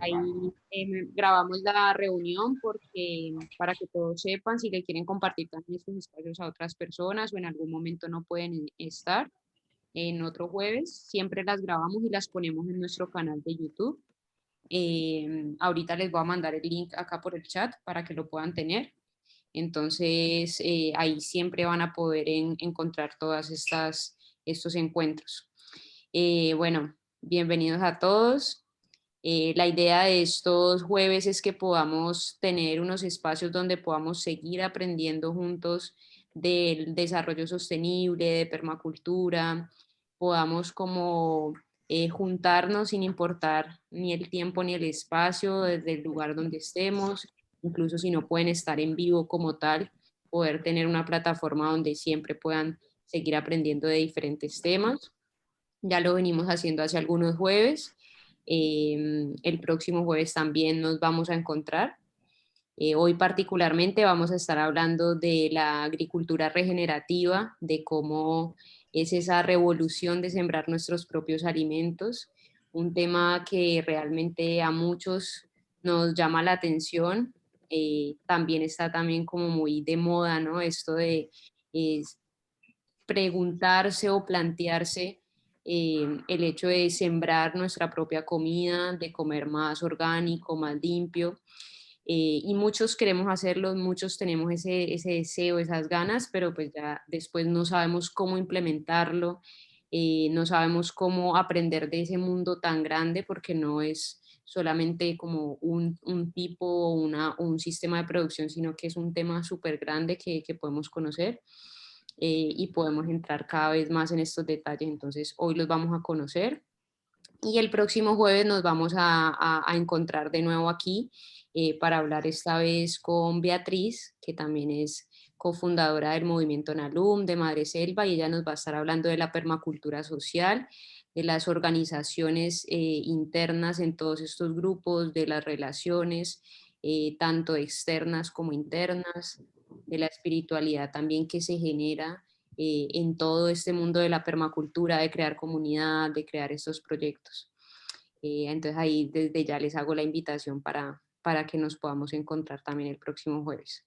Ahí grabamos la reunión porque para que todos sepan si le quieren compartir también estos espacios a otras personas o en algún momento no pueden estar en otro jueves, siempre las grabamos y las ponemos en nuestro canal de YouTube. Ahorita les voy a mandar el link acá por el chat para que lo puedan tener. Entonces, ahí siempre van a poder encontrar todas estos encuentros. Bueno, bienvenidos a todos. La idea de estos jueves es que podamos tener unos espacios donde podamos seguir aprendiendo juntos del desarrollo sostenible, de permacultura, podamos como juntarnos sin importar ni el tiempo ni el espacio, desde el lugar donde estemos, incluso si no pueden estar en vivo como tal, poder tener una plataforma donde siempre puedan seguir aprendiendo de diferentes temas. Ya lo venimos haciendo hace algunos jueves. El próximo jueves también nos vamos a encontrar. Hoy particularmente vamos a estar hablando de la agricultura regenerativa, de cómo es esa revolución de sembrar nuestros propios alimentos, un tema que realmente a muchos nos llama la atención. También está también como muy de moda, ¿no? Esto de preguntarse o plantearse el hecho de sembrar nuestra propia comida, de comer más orgánico, más limpio. Y muchos queremos hacerlo, muchos tenemos ese deseo, esas ganas, pero pues ya después no sabemos cómo implementarlo, no sabemos cómo aprender de ese mundo tan grande porque no es solamente como un tipo o un sistema de producción, sino que es un tema súper grande que podemos conocer y podemos entrar cada vez más en estos detalles. Entonces, hoy los vamos a conocer y el próximo jueves nos vamos a encontrar de nuevo aquí para hablar esta vez con Beatriz, que también es cofundadora del movimiento Nalum de Madre Selva, y ella nos va a estar hablando de la permacultura social, de las organizaciones internas en todos estos grupos, de las relaciones tanto externas como internas, de la espiritualidad también que se genera en todo este mundo de la permacultura, de crear comunidad, de crear estos proyectos. Entonces ahí desde ya les hago la invitación para que nos podamos encontrar también el próximo jueves.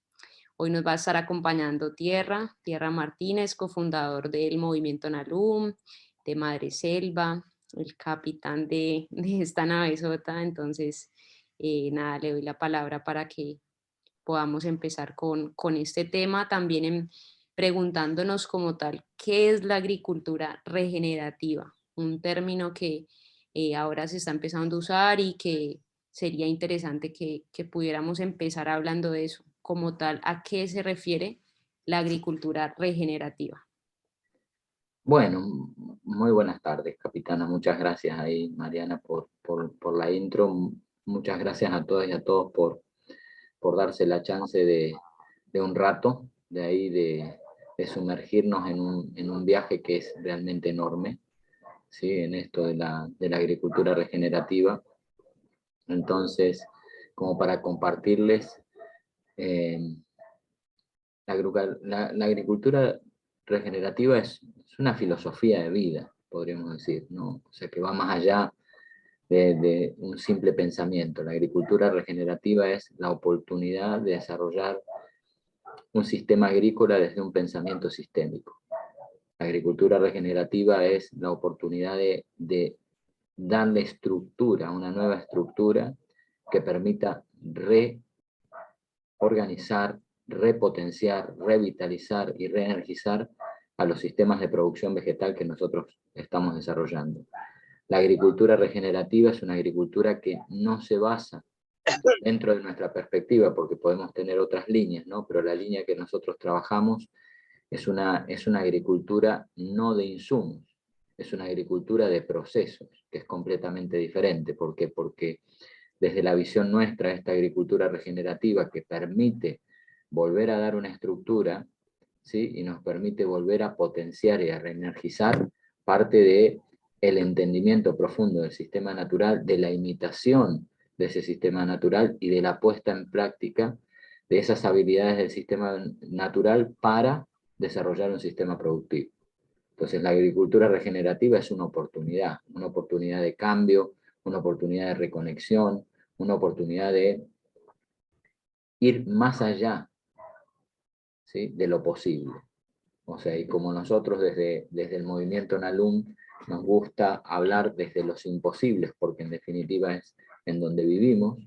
Hoy nos va a estar acompañando Tierra Martínez, cofundador del movimiento Nalum, de Madre Selva, el capitán de esta navezota. Entonces, nada, le doy la palabra para que podamos empezar con este tema, también preguntándonos como tal, ¿qué es la agricultura regenerativa? Un término que ahora se está empezando a usar y que sería interesante que pudiéramos empezar hablando de eso, como tal, ¿a qué se refiere la agricultura regenerativa? Bueno, muy buenas tardes, capitana. Muchas gracias ahí, Mariana, por la intro. Muchas gracias a todas y a todos por darse la chance de un rato, de ahí de sumergirnos en un viaje que es realmente enorme, ¿sí? En esto de la agricultura regenerativa. Entonces, como para compartirles, eh, la agricultura regenerativa es una filosofía de vida, podríamos decir, ¿no? O sea, que va más allá de un simple pensamiento. La agricultura regenerativa es la oportunidad de desarrollar un sistema agrícola desde un pensamiento sistémico. La agricultura regenerativa es la oportunidad de darle estructura, una nueva estructura que permita reorganizar, repotenciar, revitalizar y reenergizar a los sistemas de producción vegetal que nosotros estamos desarrollando. La agricultura regenerativa es una agricultura que no se basa dentro de nuestra perspectiva, porque podemos tener otras líneas, ¿no? Pero la línea que nosotros trabajamos es una agricultura no de insumos, es una agricultura de procesos, que es completamente diferente. ¿Por qué? Porque desde la visión nuestra, esta agricultura regenerativa que permite volver a dar una estructura, ¿sí? Y nos permite volver a potenciar y a reenergizar parte de el entendimiento profundo del sistema natural, de la imitación de ese sistema natural y de la puesta en práctica de esas habilidades del sistema natural para desarrollar un sistema productivo. Entonces la agricultura regenerativa es una oportunidad de cambio, una oportunidad de reconexión, una oportunidad de ir más allá, ¿sí?, de lo posible. O sea, y como nosotros desde el movimiento Nalum nos gusta hablar desde los imposibles, porque en definitiva es en donde vivimos,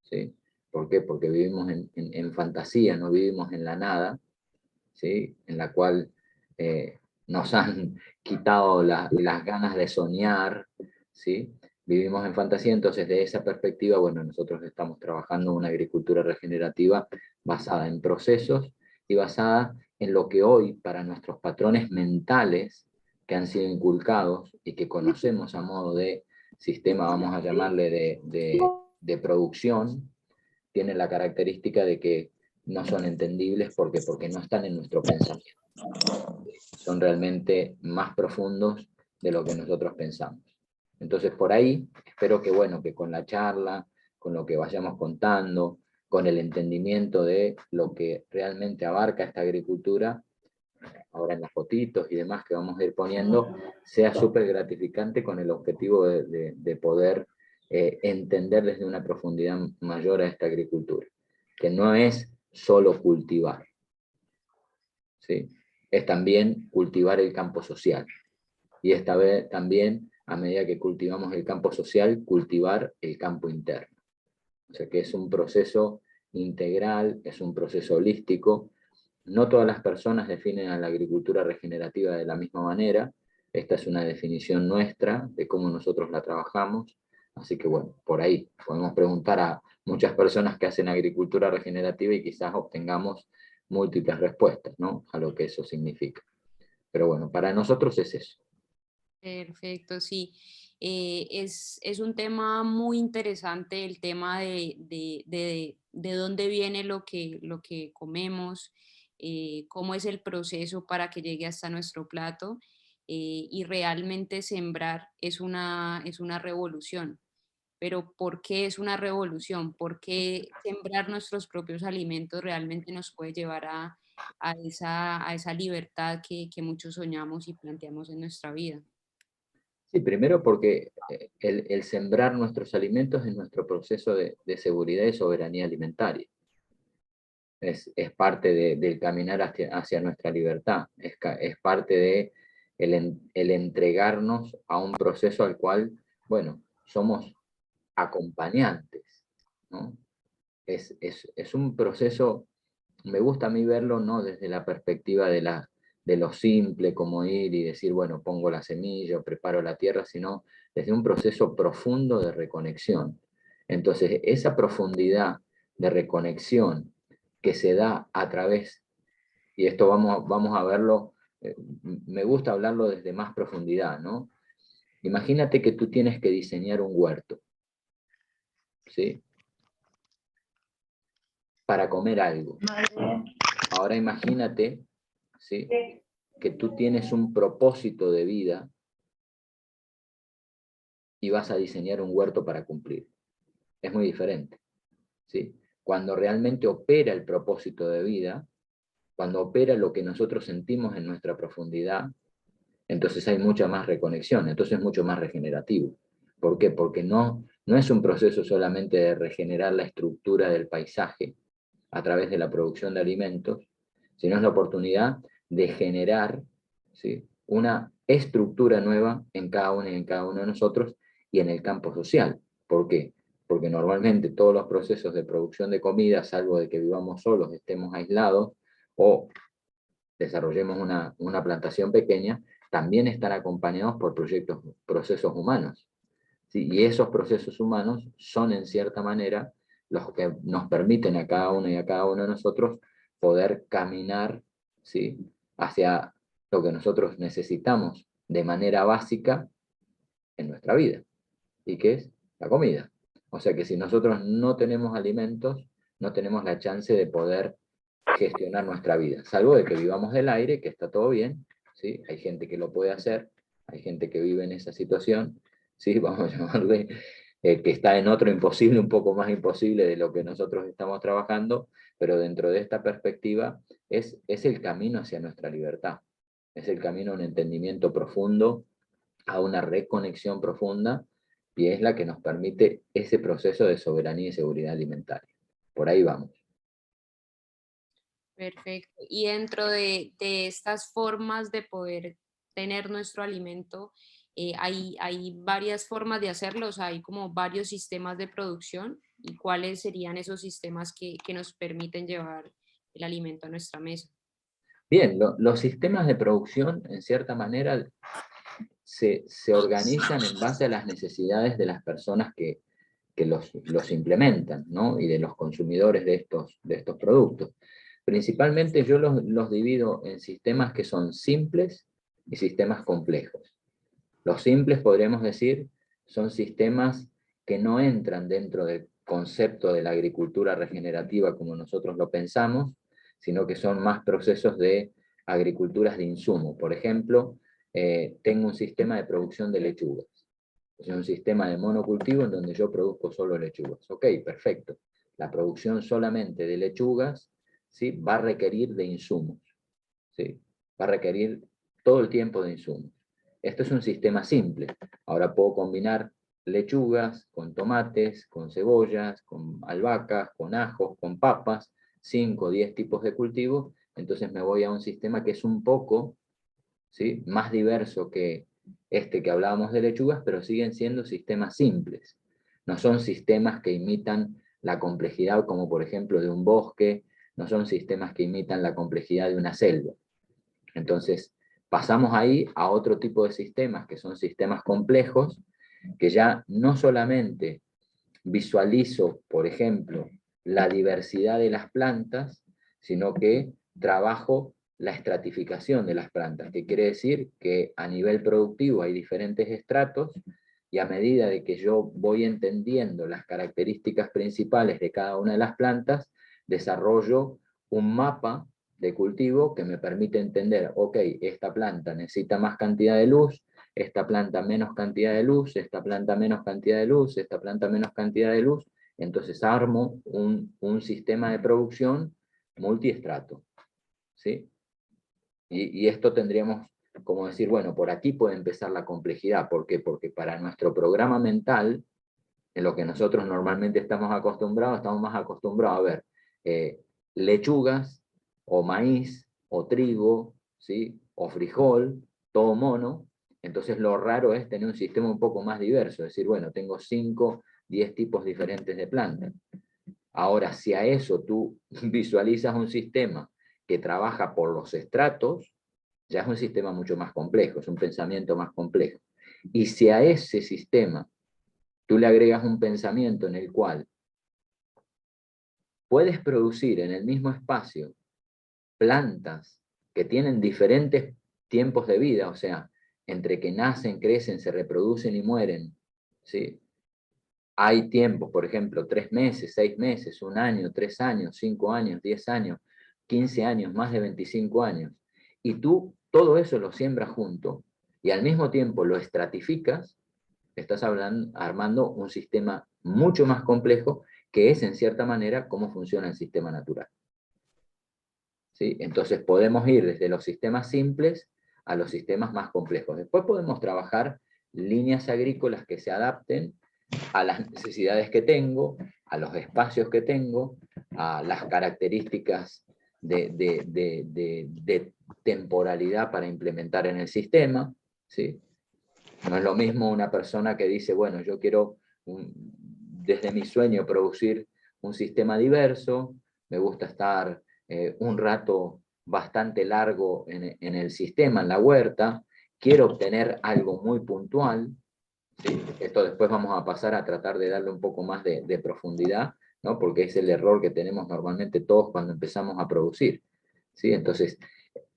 ¿sí? ¿Por qué? Porque vivimos en fantasía, no vivimos en la nada, ¿sí?, en la cual nos han quitado las ganas de soñar, ¿sí? Vivimos en fantasía, entonces de esa perspectiva, bueno, nosotros estamos trabajando una agricultura regenerativa basada en procesos y basada en lo que hoy para nuestros patrones mentales que han sido inculcados y que conocemos a modo de sistema, vamos a llamarle de producción, tienen la característica de que no son entendibles porque no están en nuestro pensamiento. Son realmente más profundos de lo que nosotros pensamos. Entonces por ahí, espero que, bueno, que con la charla, con lo que vayamos contando, con el entendimiento de lo que realmente abarca esta agricultura, ahora en las fotitos y demás que vamos a ir poniendo, sea súper gratificante con el objetivo de poder entender desde una profundidad mayor a esta agricultura, que no es solo cultivar, ¿sí?, es también cultivar el campo social. Y esta vez también, a medida que cultivamos el campo social, cultivar el campo interno. O sea que es un proceso integral, es un proceso holístico. No todas las personas definen a la agricultura regenerativa de la misma manera. Esta es una definición nuestra de cómo nosotros la trabajamos. Así que bueno, por ahí podemos preguntar a muchas personas que hacen agricultura regenerativa y quizás obtengamos múltiples respuestas, ¿no?, a lo que eso significa. Pero bueno, para nosotros es eso. Perfecto, sí. Es un tema muy interesante el tema de dónde viene lo que comemos, cómo es el proceso para que llegue hasta nuestro plato, y realmente sembrar es una revolución. Pero ¿por qué es una revolución? ¿Por qué sembrar nuestros propios alimentos realmente nos puede llevar a esa libertad que muchos soñamos y planteamos en nuestra vida? Sí, primero porque el sembrar nuestros alimentos es nuestro proceso de seguridad y soberanía alimentaria. Es parte del caminar hacia nuestra libertad, es parte de el entregarnos a un proceso al cual, bueno, somos acompañantes, ¿no? Es un proceso, me gusta a mí verlo no desde la perspectiva de lo simple, como ir y decir, bueno, pongo la semilla o preparo la tierra, sino desde un proceso profundo de reconexión. Entonces, esa profundidad de reconexión que se da a través, y esto vamos a verlo, me gusta hablarlo desde más profundidad, ¿no? Imagínate que tú tienes que diseñar un huerto, ¿sí?, para comer algo. Ahora imagínate, ¿sí?, que tú tienes un propósito de vida y vas a diseñar un huerto para cumplir. Es muy diferente, ¿sí? Cuando realmente opera el propósito de vida, cuando opera lo que nosotros sentimos en nuestra profundidad, entonces hay mucha más reconexión, entonces es mucho más regenerativo. ¿Por qué? Porque no es un proceso solamente de regenerar la estructura del paisaje a través de la producción de alimentos, sino es la oportunidad de generar, ¿sí?, una estructura nueva en cada uno y en cada uno de nosotros y en el campo social. ¿Por qué? Porque normalmente todos los procesos de producción de comida, salvo de que vivamos solos, estemos aislados o desarrollemos una plantación pequeña, también están acompañados por procesos humanos, ¿sí? Y esos procesos humanos son en cierta manera los que nos permiten a cada uno y a cada uno de nosotros poder caminar, ¿sí?, hacia lo que nosotros necesitamos de manera básica en nuestra vida, y que es la comida. O sea que si nosotros no tenemos alimentos, no tenemos la chance de poder gestionar nuestra vida, salvo de que vivamos del aire, que está todo bien, ¿sí? Hay gente que lo puede hacer, hay gente que vive en esa situación, ¿sí? Vamos a llamarle, que está en otro imposible, un poco más imposible de lo que nosotros estamos trabajando, pero dentro de esta perspectiva es el camino hacia nuestra libertad. Es el camino a un entendimiento profundo, a una reconexión profunda, y es la que nos permite ese proceso de soberanía y seguridad alimentaria. Por ahí vamos. Perfecto. Y dentro de estas formas de poder tener nuestro alimento, hay varias formas de hacerlo, o sea, hay como varios sistemas de producción. ¿Y cuáles serían esos sistemas que nos permiten llevar el alimento a nuestra mesa? Bien, los sistemas de producción, en cierta manera, se organizan en base a las necesidades de las personas que los implementan, ¿no? Y de los consumidores de estos productos. Principalmente yo los divido en sistemas que son simples y sistemas complejos. Los simples, podríamos decir, son sistemas que no entran dentro del concepto de la agricultura regenerativa como nosotros lo pensamos, sino que son más procesos de agriculturas de insumo. Por ejemplo, tengo un sistema de producción de lechugas. Es un sistema de monocultivo en donde yo produzco solo lechugas. Ok, perfecto. La producción solamente de lechugas, ¿sí?, va a requerir de insumos. ¿Sí? Va a requerir todo el tiempo de insumos. Esto es un sistema simple. Ahora puedo combinar lechugas con tomates, con cebollas, con albahacas, con ajos, con papas, 5 o 10 tipos de cultivos. Entonces me voy a un sistema que es un poco, ¿sí?, más diverso que este que hablábamos de lechugas, pero siguen siendo sistemas simples. No son sistemas que imitan la complejidad, como por ejemplo de un bosque, no son sistemas que imitan la complejidad de una selva. Entonces, pasamos ahí a otro tipo de sistemas, que son sistemas complejos, que ya no solamente visualizo, por ejemplo, la diversidad de las plantas, sino que trabajo la estratificación de las plantas, que quiere decir que a nivel productivo hay diferentes estratos, y a medida de que yo voy entendiendo las características principales de cada una de las plantas, desarrollo un mapa de cultivo que me permite entender, ok, esta planta necesita más cantidad de luz, esta planta menos cantidad de luz, esta planta menos cantidad de luz, esta planta menos cantidad de luz. Entonces armo un sistema de producción multiestrato, ¿sí? Y esto tendríamos como decir, bueno, por aquí puede empezar la complejidad. ¿Por qué? Porque para nuestro programa mental, en lo que nosotros normalmente estamos más acostumbrados a ver lechugas, o maíz, o trigo, ¿sí?, o frijol, todo mono. Entonces lo raro es tener un sistema un poco más diverso, es decir, bueno, tengo 5, 10 tipos diferentes de plantas. Ahora, si a eso tú visualizas un sistema que trabaja por los estratos, ya es un sistema mucho más complejo, es un pensamiento más complejo. Y si a ese sistema tú le agregas un pensamiento en el cual puedes producir en el mismo espacio plantas que tienen diferentes tiempos de vida, o sea, entre que nacen, crecen, se reproducen y mueren, ¿sí? Hay tiempos, por ejemplo, 3 meses, 6 meses, 1 año, 3 años, 5 años, 10 años, 15 años, más de 25 años. Y tú todo eso lo siembras junto y al mismo tiempo lo estratificas, estás armando un sistema mucho más complejo, que es en cierta manera cómo funciona el sistema natural. ¿Sí? Entonces podemos ir desde los sistemas simples a los sistemas más complejos. Después podemos trabajar líneas agrícolas que se adapten a las necesidades que tengo, a los espacios que tengo, a las características de temporalidad para implementar en el sistema, ¿sí? No es lo mismo una persona que dice, bueno, yo quiero desde mi sueño producir un sistema diverso, me gusta estar un rato bastante largo en el sistema, en la huerta, quiero obtener algo muy puntual, ¿sí? Esto después vamos a pasar a tratar de darle un poco más de profundidad, ¿no? Porque es el error que tenemos normalmente todos cuando empezamos a producir, ¿sí? Entonces,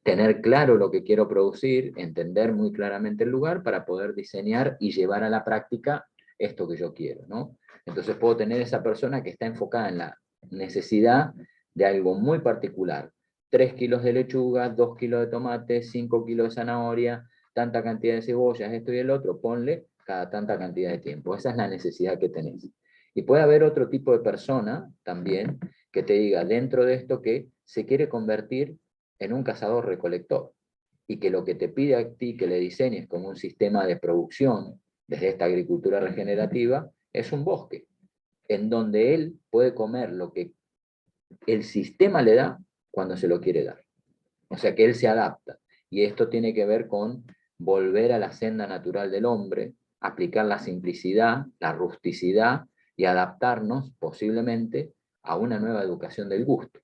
tener claro lo que quiero producir, entender muy claramente el lugar para poder diseñar y llevar a la práctica esto que yo quiero, ¿no? Entonces puedo tener esa persona que está enfocada en la necesidad de algo muy particular. 3 kilos de lechuga, 2 kilos de tomate, 5 kilos de zanahoria, tanta cantidad de cebollas, esto y el otro, ponle cada tanta cantidad de tiempo. Esa es la necesidad que tenés. Y puede haber otro tipo de persona también que te diga dentro de esto que se quiere convertir en un cazador-recolector. y que lo que te pide a ti que le diseñes como un sistema de producción desde esta agricultura regenerativa es un bosque, en donde él puede comer lo que el sistema le da cuando se lo quiere dar. O sea que él se adapta. Y esto tiene que ver con volver a la senda natural del hombre, aplicar la simplicidad, la rusticidad y adaptarnos posiblemente a una nueva educación del gusto.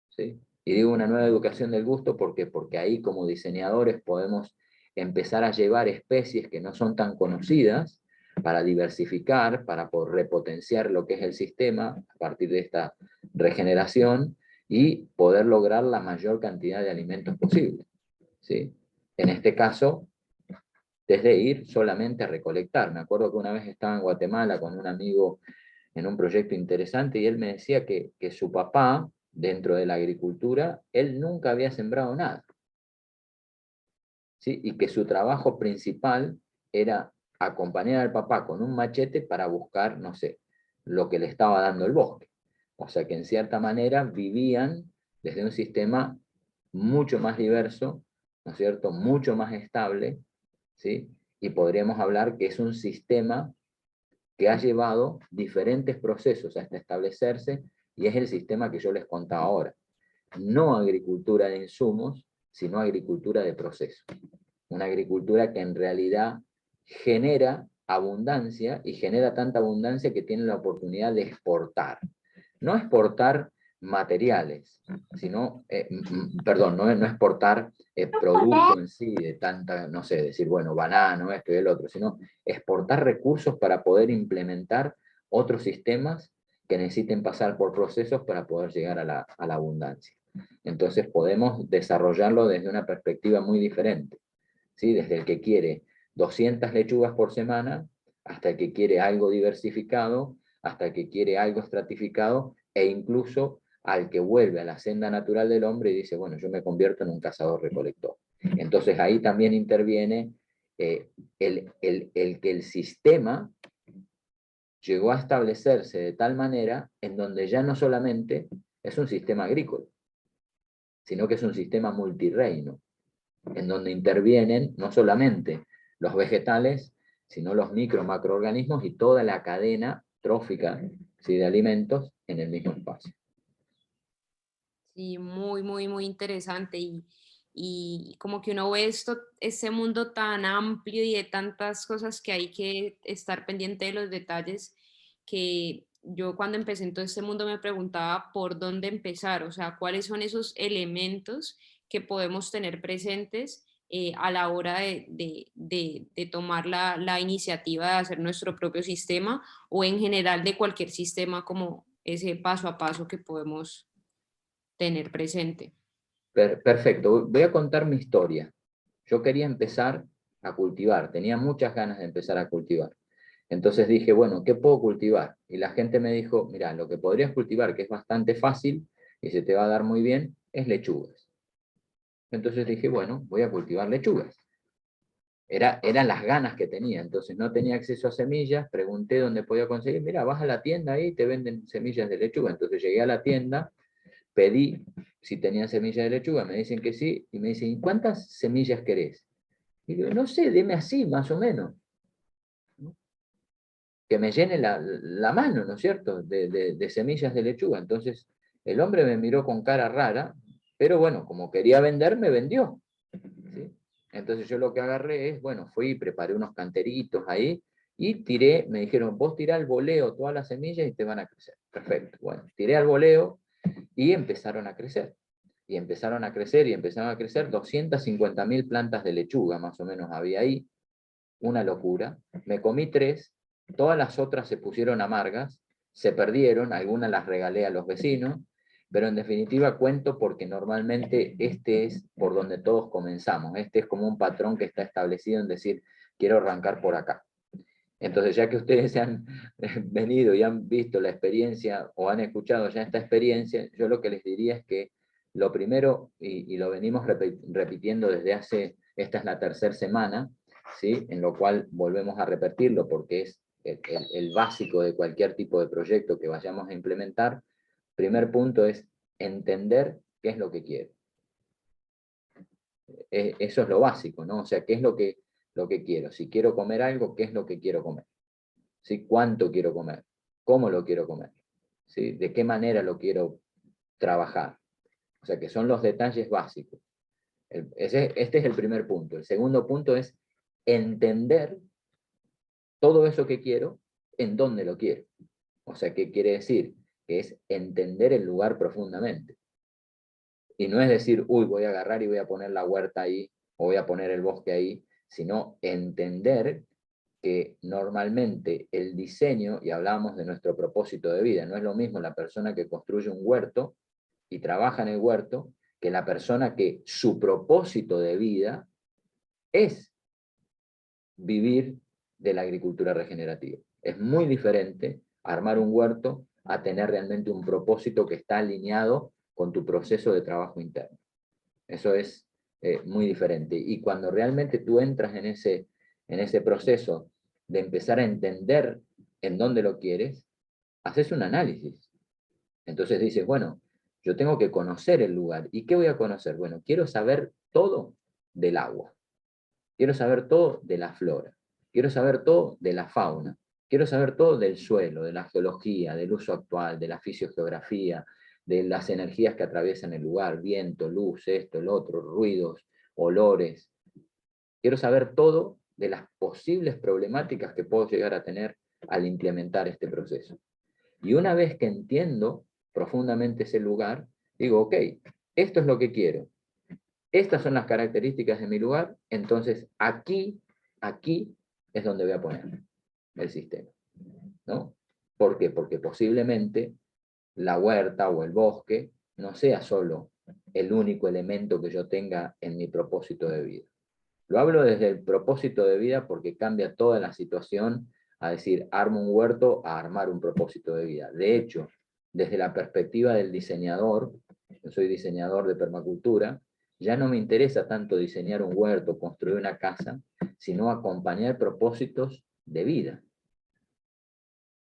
¿Sí? Y digo una nueva educación del gusto porque ahí como diseñadores podemos empezar a llevar especies que no son tan conocidas para diversificar, para poder repotenciar lo que es el sistema a partir de esta regeneración y poder lograr la mayor cantidad de alimentos posible. ¿Sí? En este caso, desde ir solamente a recolectar. Me acuerdo que una vez estaba en Guatemala con un amigo en un proyecto interesante y él me decía que su papá, dentro de la agricultura, él nunca había sembrado nada. ¿Sí? Y que su trabajo principal era acompañar al papá con un machete para buscar, no sé, lo que le estaba dando el bosque. O sea que en cierta manera vivían desde un sistema mucho más diverso, ¿no es cierto?, mucho más estable, ¿sí? Y podríamos hablar que es un sistema que ha llevado diferentes procesos hasta establecerse, y es el sistema que yo les contaba ahora. No agricultura de insumos, sino agricultura de procesos. Una agricultura que en realidad genera abundancia, y genera tanta abundancia que tiene la oportunidad de exportar. No exportar materiales, sino, perdón, no exportar producto en sí, de tanta, no sé, decir, bueno, banano, esto y el otro, sino exportar recursos para poder implementar otros sistemas que necesiten pasar por procesos para poder llegar a la abundancia. Entonces podemos desarrollarlo desde una perspectiva muy diferente, ¿sí? Desde el que quiere 200 lechugas por semana, hasta el que quiere algo diversificado, hasta el que quiere algo estratificado, e incluso al que vuelve a la senda natural del hombre y dice, bueno, yo me convierto en un cazador-recolector. Entonces ahí también interviene el que el sistema llegó a establecerse de tal manera en donde ya no solamente es un sistema agrícola, sino que es un sistema multireino, en donde intervienen no solamente los vegetales, sino los micro-macroorganismos y toda la cadena trófica, ¿sí?, de alimentos en el mismo espacio. Sí, muy, muy, muy interesante y como que uno ve esto, ese mundo tan amplio y de tantas cosas que hay que estar pendiente de los detalles, que yo cuando empecé en todo este mundo me preguntaba por dónde empezar, o sea, cuáles son esos elementos que podemos tener presentes a la hora de tomar la iniciativa de hacer nuestro propio sistema o en general de cualquier sistema, como ese paso a paso que podemos tener presente. Perfecto, voy a contar mi historia. Yo quería empezar a cultivar, tenía muchas ganas de empezar a cultivar. Entonces dije, bueno, ¿qué puedo cultivar? Y la gente me dijo, mira, lo que podrías cultivar, que es bastante fácil y se te va a dar muy bien, es lechugas. Entonces dije, bueno, voy a cultivar lechugas. Eran las ganas que tenía, entonces no tenía acceso a semillas, pregunté dónde podía conseguir, mira, vas a la tienda ahí y te venden semillas de lechuga. Entonces llegué a la tienda, pedí si tenían semillas de lechuga, me dicen que sí, y me dicen, ¿cuántas semillas querés? Y digo, no sé, deme así, más o menos, ¿no? Que me llene la mano, ¿no es cierto?, de semillas de lechuga. Entonces el hombre me miró con cara rara, pero bueno, como quería vender, me vendió, ¿sí? Entonces yo lo que agarré es, bueno, fui, preparé unos canteritos ahí, y tiré, me dijeron, vos tirá al voleo todas las semillas y te van a crecer. Perfecto, bueno, tiré al voleo y empezaron a crecer. Y empezaron a crecer y empezaron a crecer 250.000 plantas de lechuga, más o menos había ahí. Una locura. Me comí 3, todas las otras se pusieron amargas, se perdieron, algunas las regalé a los vecinos, pero en definitiva cuento porque normalmente este es por donde todos comenzamos. Este es como un patrón que está establecido en decir, quiero arrancar por acá. Entonces, ya que ustedes se han venido y han visto la experiencia o han escuchado ya esta experiencia, yo lo que les diría es que lo primero, y lo venimos repitiendo desde hace, esta es la tercera semana, ¿sí?, en lo cual volvemos a repetirlo porque es el básico de cualquier tipo de proyecto que vayamos a implementar. Primer punto es entender qué es lo que quiero. Eso es lo básico, ¿no? O sea, ¿qué es lo que quiero? Si quiero comer algo, ¿qué es lo que quiero comer? ¿Sí? ¿Cuánto quiero comer? ¿Cómo lo quiero comer? ¿Sí? ¿De qué manera lo quiero trabajar? O sea, que son los detalles básicos. Este es el primer punto. El segundo punto es entender todo eso que quiero, en dónde lo quiero. O sea, ¿qué quiere decir? Que es entender el lugar profundamente. Y no es decir, uy, voy a agarrar y voy a poner la huerta ahí, o voy a poner el bosque ahí, sino entender que normalmente el diseño, y hablamos de nuestro propósito de vida, no es lo mismo la persona que construye un huerto y trabaja en el huerto, que la persona que su propósito de vida es vivir de la agricultura regenerativa. Es muy diferente armar un huerto a tener realmente un propósito que está alineado con tu proceso de trabajo interno. Eso es muy diferente. Y cuando realmente tú entras en ese proceso de empezar a entender en dónde lo quieres, haces un análisis. Entonces dices, bueno, yo tengo que conocer el lugar. ¿Y qué voy a conocer? Bueno, quiero saber todo del agua. Quiero saber todo de la flora. Quiero saber todo de la fauna. Quiero saber todo del suelo, de la geología, del uso actual, de la fisiogeografía, de las energías que atraviesan el lugar, viento, luz, esto, el otro, ruidos, olores. Quiero saber todo de las posibles problemáticas que puedo llegar a tener al implementar este proceso. Y una vez que entiendo profundamente ese lugar, digo, ok, esto es lo que quiero. Estas son las características de mi lugar, entonces aquí es donde voy a poner el sistema, ¿no? ¿Por qué? Porque posiblemente la huerta o el bosque no sea solo el único elemento que yo tenga en mi propósito de vida. Lo hablo desde el propósito de vida porque cambia toda la situación a decir, armo un huerto a armar un propósito de vida. De hecho, desde la perspectiva del diseñador, yo soy diseñador de permacultura, ya no me interesa tanto diseñar un huerto, construir una casa, sino acompañar propósitos de vida.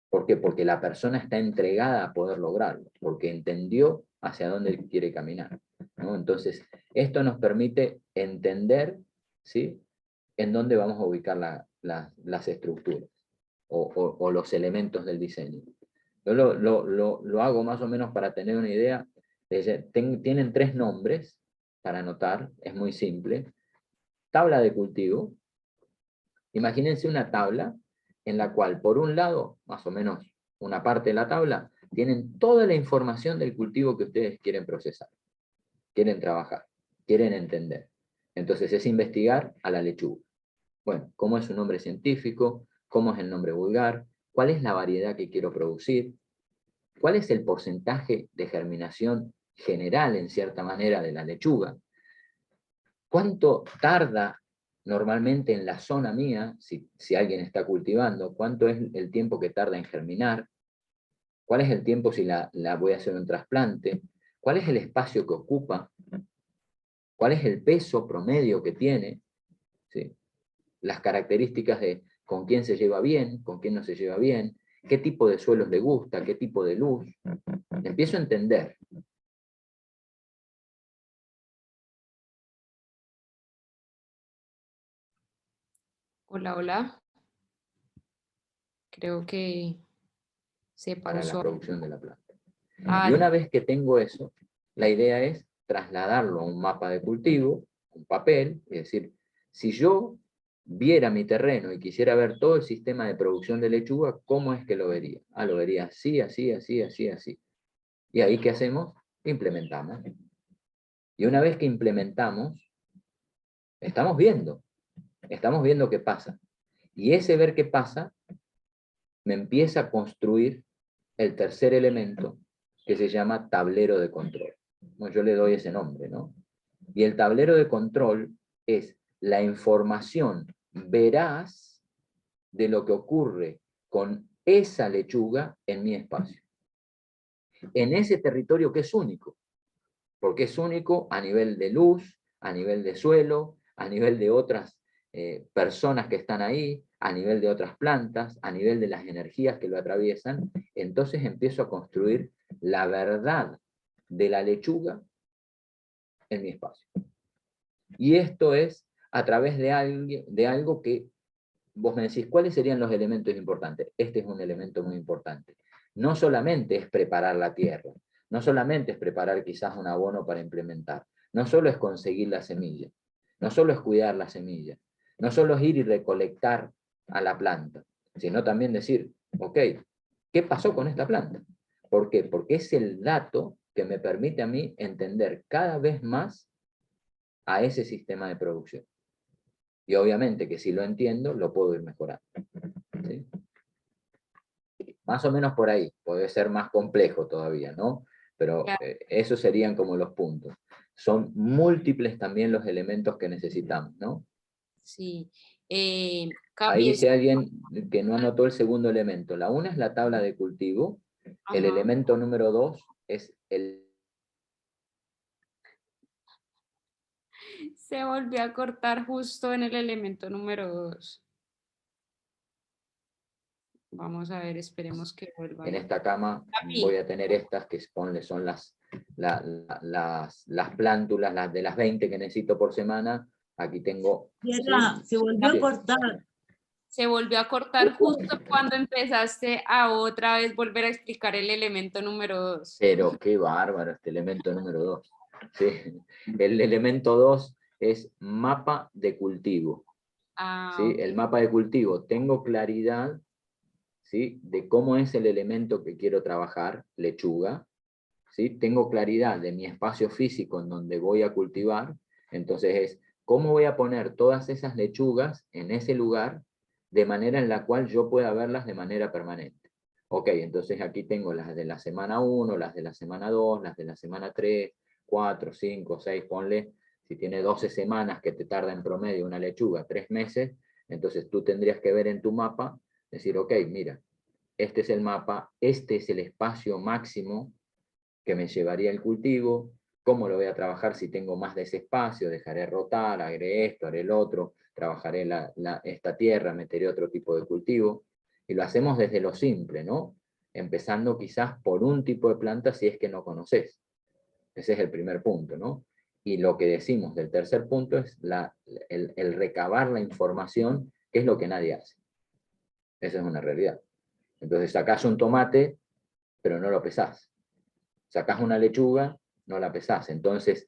¿Por qué? Porque la persona está entregada a poder lograrlo, porque entendió hacia dónde quiere caminar, ¿no? Entonces, esto nos permite entender, ¿sí?, en dónde vamos a ubicar las estructuras o los elementos del diseño. Yo lo hago más o menos para tener una idea. Tienen 3 nombres para anotar, es muy simple. Tabla de cultivo. Imagínense una tabla en la cual, por un lado, más o menos una parte de la tabla, tienen toda la información del cultivo que ustedes quieren procesar, quieren trabajar, quieren entender. Entonces es investigar a la lechuga. Bueno, ¿cómo es su nombre científico? ¿Cómo es el nombre vulgar? ¿Cuál es la variedad que quiero producir? ¿Cuál es el porcentaje de germinación general, en cierta manera, de la lechuga? ¿Cuánto tarda normalmente en la zona mía, si alguien está cultivando, cuánto es el tiempo que tarda en germinar? ¿Cuál es el tiempo si la voy a hacer un trasplante? ¿Cuál es el espacio que ocupa? ¿Cuál es el peso promedio que tiene? ¿Sí? Las características de con quién se lleva bien, con quién no se lleva bien, qué tipo de suelos le gusta, qué tipo de luz. Empiezo a entender. Hola, hola. Creo que se Para la pausó. producción de la planta. Ah, Y una vez que tengo eso, la idea es trasladarlo a un mapa de cultivo, un papel, es decir, si yo viera mi terreno y quisiera ver todo el sistema de producción de lechuga, ¿cómo es que lo vería? Ah, lo vería así, así, así, así, así. Y ahí, ¿qué hacemos? Implementamos. Y una vez que implementamos, estamos viendo qué pasa. Y ese ver qué pasa me empieza a construir el tercer elemento, que se llama tablero de control. Bueno, yo le doy ese nombre, ¿no? Y el tablero de control es la información veraz de lo que ocurre con esa lechuga en mi espacio. En ese territorio que es único, porque es único a nivel de luz, a nivel de suelo, a nivel de otras personas que están ahí, a nivel de otras plantas, a nivel de las energías que lo atraviesan. Entonces empiezo a construir la verdad de la lechuga en mi espacio. Y esto es a través de algo que vos me decís, ¿cuáles serían los elementos importantes? Este es un elemento muy importante. No solamente es preparar la tierra, no solamente es preparar quizás un abono para implementar, no solo es conseguir la semilla, no solo es cuidar la semilla, no solo es ir y recolectar a la planta, sino también decir, ok, ¿qué pasó con esta planta? ¿Por qué? Porque es el dato que me permite a mí entender cada vez más a ese sistema de producción. Y obviamente que si lo entiendo, lo puedo ir mejorando. ¿Sí? Más o menos por ahí, puede ser más complejo todavía, ¿no? Pero esos serían como los puntos. Son múltiples también los elementos que necesitamos, ¿no? Sí. Ahí Bien. dice alguien que no anotó el segundo elemento. La una es la tabla de cultivo. El Ajá. elemento número 2 es el... Se volvió a cortar justo en el elemento número 2. Vamos a ver, esperemos que vuelva En ahí. esta cama voy Capi, a tener estas que son las plántulas, las de las 20 que necesito por semana. Aquí tengo... Tierra, se volvió a Sí. cortar. se volvió a cortar justo cuando empezaste a otra vez volver a explicar el elemento número 2. Pero qué bárbaro este elemento número 2. ¿Sí? El elemento 2 es mapa de cultivo. Ah, ¿Sí? ok. El mapa de cultivo, tengo claridad, ¿sí?, de cómo es el elemento que quiero trabajar, lechuga. ¿Sí? Tengo claridad de mi espacio físico en donde voy a cultivar. Entonces es, ¿cómo voy a poner todas esas lechugas en ese lugar de manera en la cual yo pueda verlas de manera permanente? Ok, entonces aquí tengo las de la semana 1, las de la semana 2, las de la semana 3, 4, 5, 6, ponle, si tiene 12 semanas que te tarda en promedio una lechuga, 3 meses, entonces tú tendrías que ver en tu mapa, decir, ok, mira, este es el mapa, este es el espacio máximo que me llevaría el cultivo, cómo lo voy a trabajar si tengo más de ese espacio, dejaré rotar, haré esto, haré el otro, trabajaré esta tierra, meteré otro tipo de cultivo, y lo hacemos desde lo simple, ¿no? Empezando quizás por un tipo de planta si es que no conoces. Ese es el primer punto, ¿no? Y lo que decimos del tercer punto es el recabar la información, que es lo que nadie hace. Esa es una realidad. Entonces sacás un tomate, pero no lo pesás. Sacás una lechuga, no la pesás. Entonces,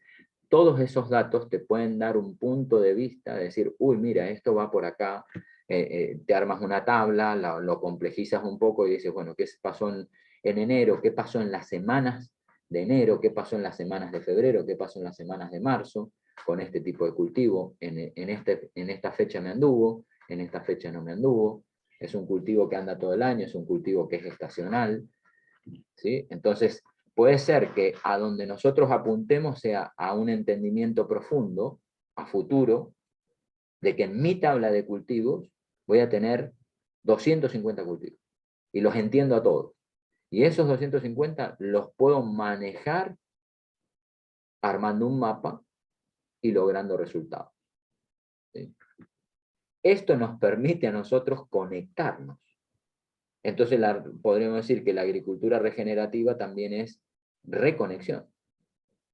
todos esos datos te pueden dar un punto de vista, de decir, uy, mira, esto va por acá, te armas una tabla, lo complejizas un poco y dices, bueno, ¿qué pasó en enero? ¿Qué pasó en las semanas de enero? ¿Qué pasó en las semanas de febrero? ¿Qué pasó en las semanas de marzo con este tipo de cultivo? En esta fecha me anduvo, en esta fecha no me anduvo. Es un cultivo que anda todo el año, es un cultivo que es estacional, ¿sí? Entonces, puede ser que a donde nosotros apuntemos sea a un entendimiento profundo, a futuro, de que en mi tabla de cultivos voy a tener 250 cultivos, y los entiendo a todos. Y esos 250 los puedo manejar armando un mapa y logrando resultados. ¿Sí? Esto nos permite a nosotros conectarnos. Entonces podríamos decir que la agricultura regenerativa también es reconexión.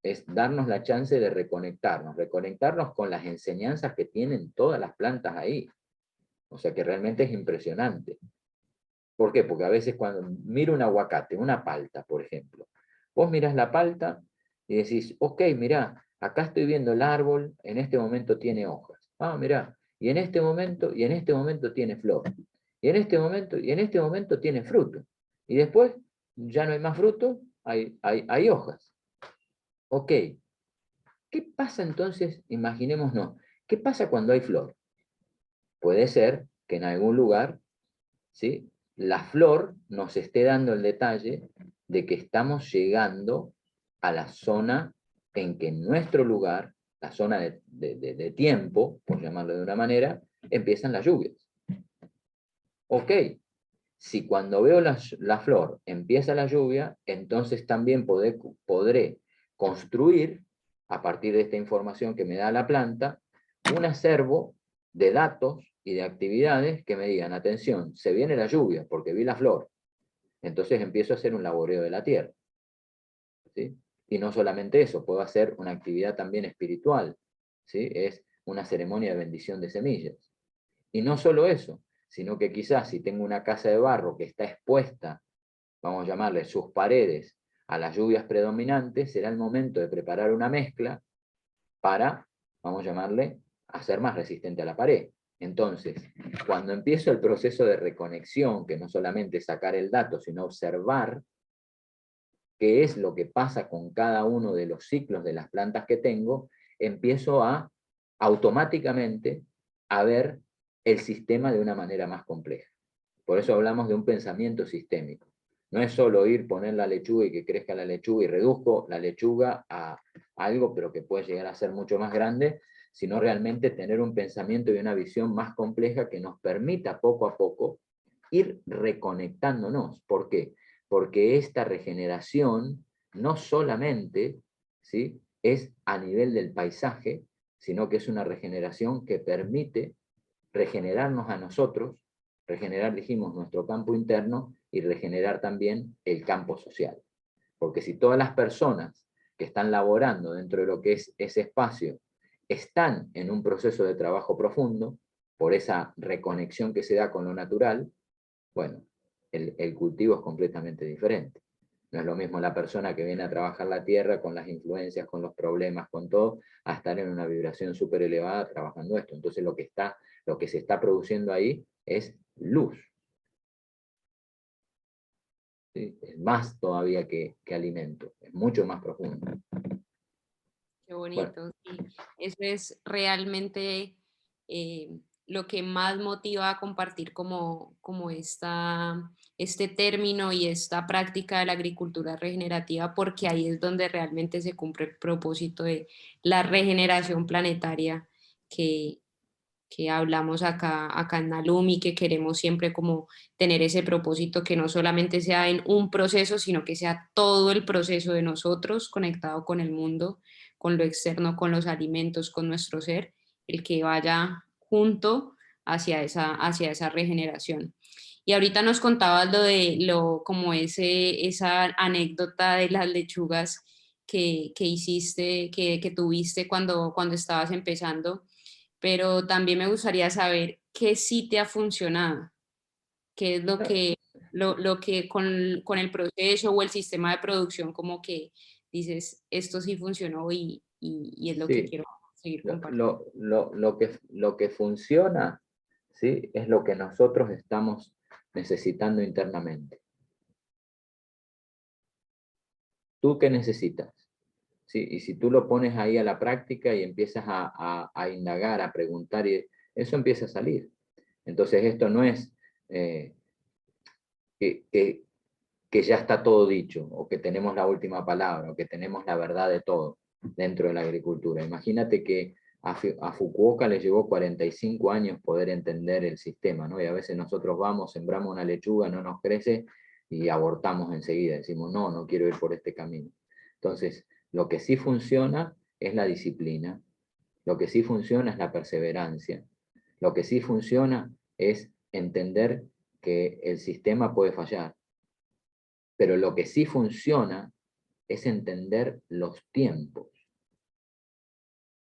Es darnos la chance de reconectarnos con las enseñanzas que tienen todas las plantas ahí. O sea que realmente es impresionante. ¿Por qué? Porque a veces cuando miro un aguacate, una palta, por ejemplo, vos mirás la palta y decís, ok, mirá, acá estoy viendo el árbol, en este momento tiene hojas. Ah, mirá, y en este momento tiene flor. Y en este momento tiene fruto. Y después ya no hay más fruto, hay hojas. Ok, ¿qué pasa entonces? Imaginémonos, ¿qué pasa cuando hay flor? Puede ser que en algún lugar, ¿sí?, la flor nos esté dando el detalle de que estamos llegando a la zona en que en nuestro lugar, la zona de tiempo, por llamarlo de una manera, empiezan las lluvias. Ok, si cuando veo la flor empieza la lluvia, entonces también podré construir, a partir de esta información que me da la planta, un acervo de datos y de actividades que me digan, atención, se viene la lluvia porque vi la flor. Entonces empiezo a hacer un laboreo de la tierra. ¿Sí? Y no solamente eso, puedo hacer una actividad también espiritual. ¿sí? Es una ceremonia de bendición de semillas. Y no solo eso, sino que quizás si tengo una casa de barro que está expuesta, vamos a llamarle sus paredes, a las lluvias predominantes, será el momento de preparar una mezcla para, vamos a llamarle, hacer más resistente a la pared. Entonces, cuando empiezo el proceso de reconexión, que no solamente es sacar el dato, sino observar qué es lo que pasa con cada uno de los ciclos de las plantas que tengo, empiezo a automáticamente a ver el sistema de una manera más compleja. Por eso hablamos de un pensamiento sistémico. No es solo ir, poner la lechuga y que crezca la lechuga y reduzco la lechuga a algo, pero que puede llegar a ser mucho más grande, sino realmente tener un pensamiento y una visión más compleja que nos permita poco a poco ir reconectándonos. ¿Por qué? Porque esta regeneración no solamente, ¿sí?, es a nivel del paisaje, sino que es una regeneración que permite regenerarnos a nosotros, regenerar, dijimos, nuestro campo interno y regenerar también el campo social. Porque si todas las personas que están laborando dentro de lo que es ese espacio están en un proceso de trabajo profundo, por esa reconexión que se da con lo natural, bueno, el cultivo es completamente diferente. No es lo mismo la persona que viene a trabajar la tierra con las influencias, con los problemas, con todo, a estar en una vibración súper elevada trabajando esto. Entonces lo que se está produciendo ahí es luz. ¿Sí? Es más todavía que alimento, es mucho más profundo. Qué Bueno, bonito, sí. Eso es realmente lo que más motiva a compartir como este término y esta práctica de la agricultura regenerativa, porque ahí es donde realmente se cumple el propósito de la regeneración planetaria que, que hablamos acá en Nalumi, que queremos siempre como tener ese propósito que no solamente sea en un proceso, sino que sea todo el proceso de nosotros conectado con el mundo, con lo externo, con los alimentos, con nuestro ser, el que vaya junto hacia esa regeneración. Y ahorita nos contabas como esa anécdota de las lechugas que hiciste, que tuviste cuando estabas empezando, pero también me gustaría saber qué sí te ha funcionado, qué es lo que con el proceso o el sistema de producción como que dices, esto sí funcionó y es lo que sí, quiero seguir lo, compartiendo. lo, lo que funciona, ¿sí?, es lo que nosotros estamos necesitando internamente. ¿Tú qué necesitas? ¿Sí? Y si tú lo pones ahí a la práctica y empiezas a indagar, a preguntar, y eso empieza a salir. Entonces esto no es que, que, que ya está todo dicho, o que tenemos la última palabra, o que tenemos la verdad de todo dentro de la agricultura. Imagínate que a Fukuoka le llevó 45 años poder entender el sistema, ¿no? Y a veces nosotros vamos, sembramos una lechuga, no nos crece y abortamos enseguida, decimos, no, no quiero ir por este camino. Entonces, lo que sí funciona es la disciplina, lo que sí funciona es la perseverancia, lo que sí funciona es entender que el sistema puede fallar, pero lo que sí funciona es entender los tiempos,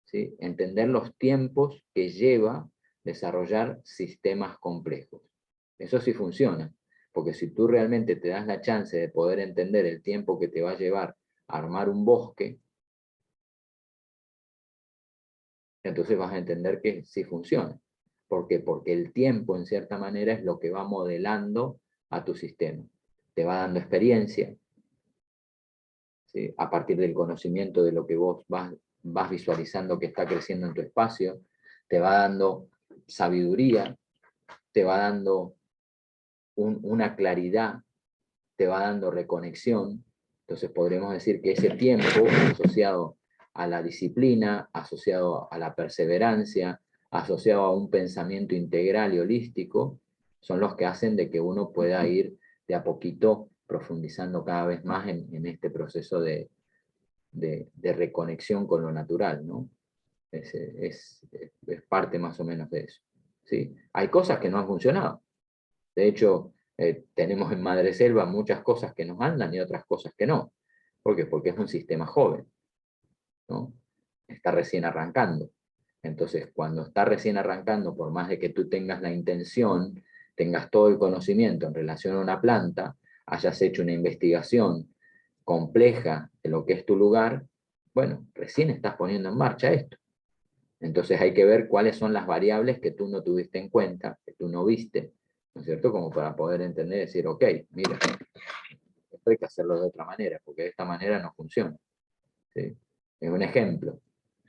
¿sí? Entender los tiempos que lleva desarrollar sistemas complejos. Eso sí funciona, porque si tú realmente te das la chance de poder entender el tiempo que te va a llevar a armar un bosque, entonces vas a entender que sí funciona. ¿Por qué? Porque el tiempo, en cierta manera, es lo que va modelando a tu sistema. Te va dando experiencia, ¿sí?, a partir del conocimiento de lo que vos vas visualizando que está creciendo en tu espacio, te va dando sabiduría, te va dando una claridad, te va dando reconexión. Entonces podremos decir que ese tiempo asociado a la disciplina, asociado a la perseverancia, asociado a un pensamiento integral y holístico, son los que hacen de que uno pueda ir de a poquito profundizando cada vez más en este proceso de reconexión con lo natural, ¿no? Es parte más o menos de eso, ¿sí? Hay cosas que no han funcionado. De hecho, tenemos en Madreselva muchas cosas que nos andan y otras cosas que no. ¿Por qué? Porque es un sistema joven, ¿no? Está recién arrancando. Entonces, cuando está recién arrancando, por más de que tú tengas la intención, tengas todo el conocimiento en relación a una planta, hayas hecho una investigación compleja de lo que es tu lugar, bueno, recién estás poniendo en marcha esto. Entonces hay que ver cuáles son las variables que tú no tuviste en cuenta, que tú no viste, ¿no es cierto? Como para poder entender y decir, ok, mira, esto hay que hacerlo de otra manera, porque de esta manera no funciona. ¿Sí? Es un ejemplo.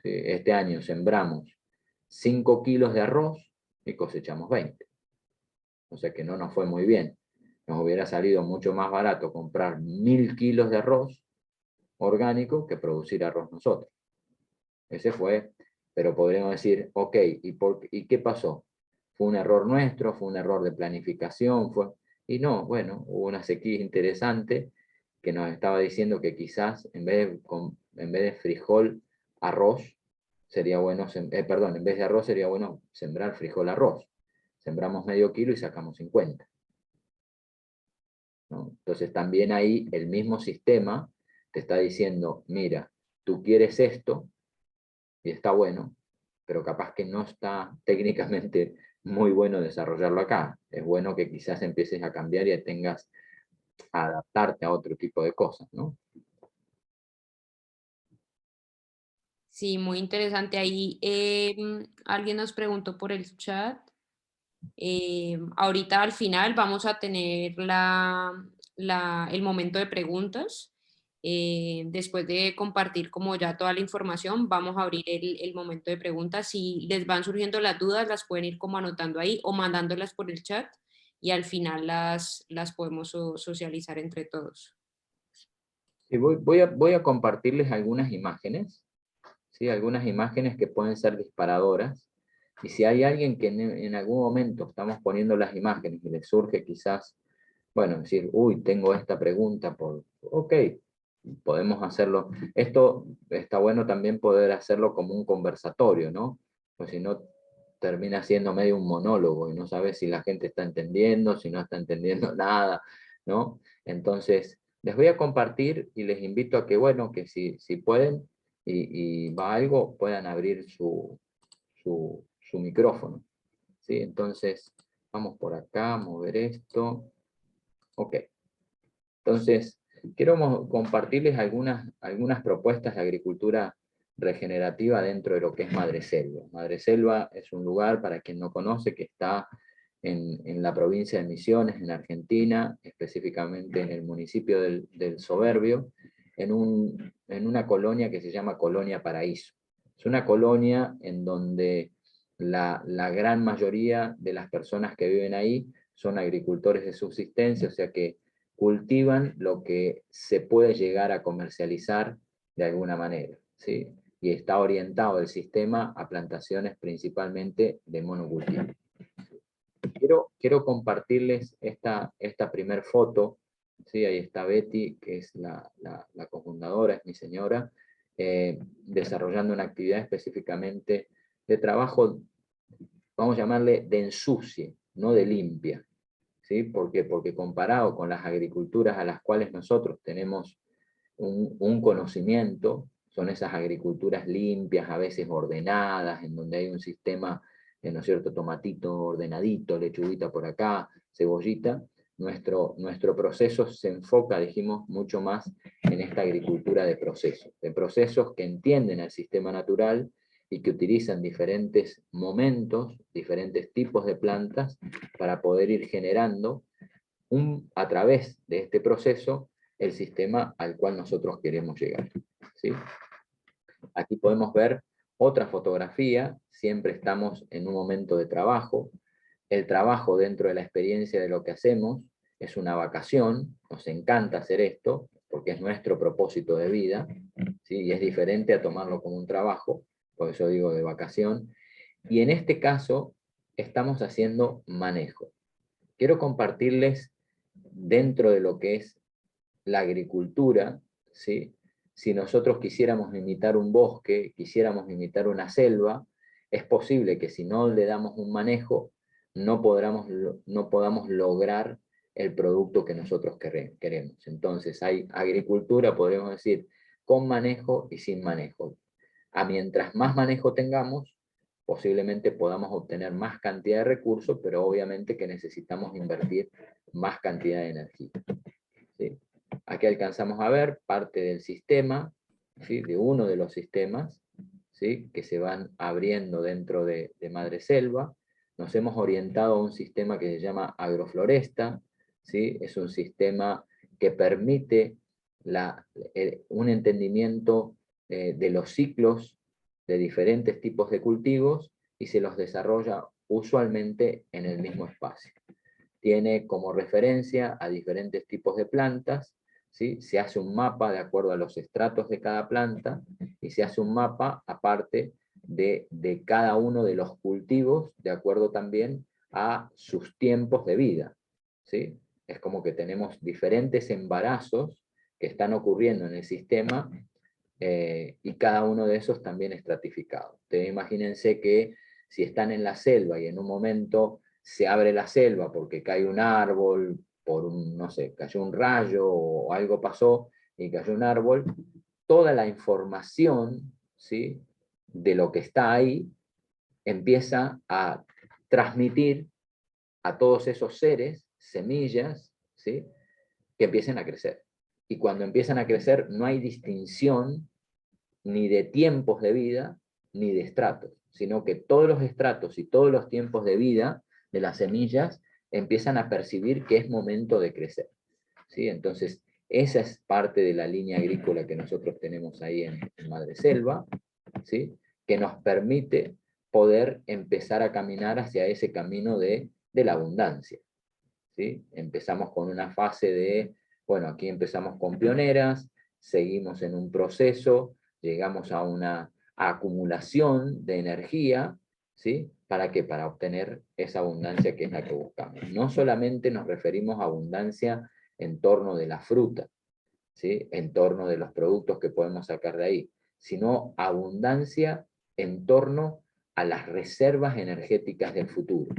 ¿Sí? Este año sembramos 5 kilos de arroz y cosechamos 20. O sea que no nos fue muy bien. Nos hubiera salido mucho más barato comprar 1000 kilos de arroz orgánico que producir arroz nosotros. Ese fue, pero podríamos decir, ok, ¿y qué pasó? ¿Fue un error nuestro? ¿Fue un error de planificación? Y no, bueno, hubo una sequía interesante que nos estaba diciendo que quizás en vez de frijol, arroz, sería bueno, perdón, en vez de arroz sería bueno sembrar frijol arroz. Sembramos medio kilo y sacamos 50. ¿No? Entonces también ahí el mismo sistema te está diciendo, mira, tú quieres esto, y está bueno, pero capaz que no está técnicamente muy bueno desarrollarlo acá. Es bueno que quizás empieces a cambiar y tengas a adaptarte a otro tipo de cosas, ¿no? Sí, muy interesante. Ahí alguien nos preguntó por el chat. Ahorita al final vamos a tener el momento de preguntas. Después de compartir como ya toda la información, vamos a abrir el momento de preguntas. Si les van surgiendo las dudas, las pueden ir como anotando ahí o mandándolas por el chat y al final las podemos socializar entre todos. Y voy a compartirles algunas imágenes, ¿sí? Algunas imágenes que pueden ser disparadoras. Y si hay alguien que en algún momento estamos poniendo las imágenes y le surge quizás, bueno, decir, uy, tengo esta pregunta, ok, podemos hacerlo. Esto está bueno también poder hacerlo como un conversatorio, ¿no? Pues si no, termina siendo medio un monólogo y no sabes si la gente está entendiendo, si no está entendiendo nada, ¿no? Entonces, les voy a compartir y les invito a que, bueno, que si pueden y va algo, puedan abrir su micrófono, ¿sí? Entonces, vamos por acá, mover esto. Ok. Entonces, quiero compartirles algunas propuestas de agricultura regenerativa dentro de lo que es Madreselva. Madreselva es un lugar, para quien no conoce, que está en la provincia de Misiones, en Argentina, específicamente en el municipio del Soberbio, en una colonia que se llama Colonia Paraíso. Es una colonia en donde la gran mayoría de las personas que viven ahí son agricultores de subsistencia, o sea que cultivan lo que se puede llegar a comercializar de alguna manera, ¿sí? Y está orientado el sistema a plantaciones principalmente de monocultivo. Quiero compartirles esta primer foto, ¿sí? Ahí está Betty, que es la cofundadora, es mi señora, desarrollando una actividad específicamente de trabajo, vamos a llamarle de ensucie, no de limpia. ¿Sí? ¿Por qué? Porque comparado con las agriculturas a las cuales nosotros tenemos un conocimiento, son esas agriculturas limpias, a veces ordenadas, en donde hay un sistema, ¿no es cierto?, tomatito ordenadito, lechuguita por acá, cebollita. Nuestro proceso se enfoca, dijimos, mucho más en esta agricultura de procesos que entienden el sistema natural y que utilizan diferentes momentos, diferentes tipos de plantas para poder ir generando a través de este proceso el sistema al cual nosotros queremos llegar. ¿Sí? Aquí podemos ver otra fotografía, siempre estamos en un momento de trabajo. El trabajo dentro de la experiencia de lo que hacemos es una vacación, nos encanta hacer esto, porque es nuestro propósito de vida, ¿sí? Y es diferente a tomarlo como un trabajo, por eso digo de vacación. Y en este caso estamos haciendo manejo. Quiero compartirles dentro de lo que es la agricultura, ¿sí? Si nosotros quisiéramos imitar un bosque, quisiéramos imitar una selva, es posible que si no le damos un manejo, no podamos lograr el producto que nosotros queremos. Entonces hay agricultura, podemos decir, con manejo y sin manejo. Mientras más manejo tengamos, posiblemente podamos obtener más cantidad de recursos, pero obviamente que necesitamos invertir más cantidad de energía. ¿Sí? Aquí alcanzamos a ver parte del sistema, ¿sí? De uno de los sistemas, ¿sí? Que se van abriendo dentro de Madreselva. Nos hemos orientado a un sistema que se llama agrofloresta, ¿sí? Es un sistema que permite un entendimiento de los ciclos de diferentes tipos de cultivos y se los desarrolla usualmente en el mismo espacio. Tiene como referencia a diferentes tipos de plantas, ¿sí? Se hace un mapa de acuerdo a los estratos de cada planta y se hace un mapa aparte de cada uno de los cultivos de acuerdo también a sus tiempos de vida, ¿sí? Es como que tenemos diferentes embarazos que están ocurriendo en el sistema y cada uno de esos también estratificado. Ustedes imagínense que si están en la selva y en un momento se abre la selva porque cae un árbol, por un, no sé, cayó un rayo o algo pasó y cayó un árbol, toda la información, ¿sí?, de lo que está ahí empieza a transmitir a todos esos seres, semillas, ¿sí?, que empiecen a crecer. Y cuando empiezan a crecer no hay distinción ni de tiempos de vida, ni de estratos, sino que todos los estratos y todos los tiempos de vida de las semillas empiezan a percibir que es momento de crecer. ¿Sí? Entonces, esa es parte de la línea agrícola que nosotros tenemos ahí en Madreselva, ¿sí?, que nos permite poder empezar a caminar hacia ese camino de la abundancia. ¿Sí? Empezamos con una fase de, bueno, aquí empezamos con pioneras, seguimos en un proceso, llegamos a una acumulación de energía, ¿sí? ¿Para qué? Para obtener esa abundancia que es la que buscamos. No solamente nos referimos a abundancia en torno de la fruta, ¿sí?, en torno de los productos que podemos sacar de ahí, sino abundancia en torno a las reservas energéticas del futuro.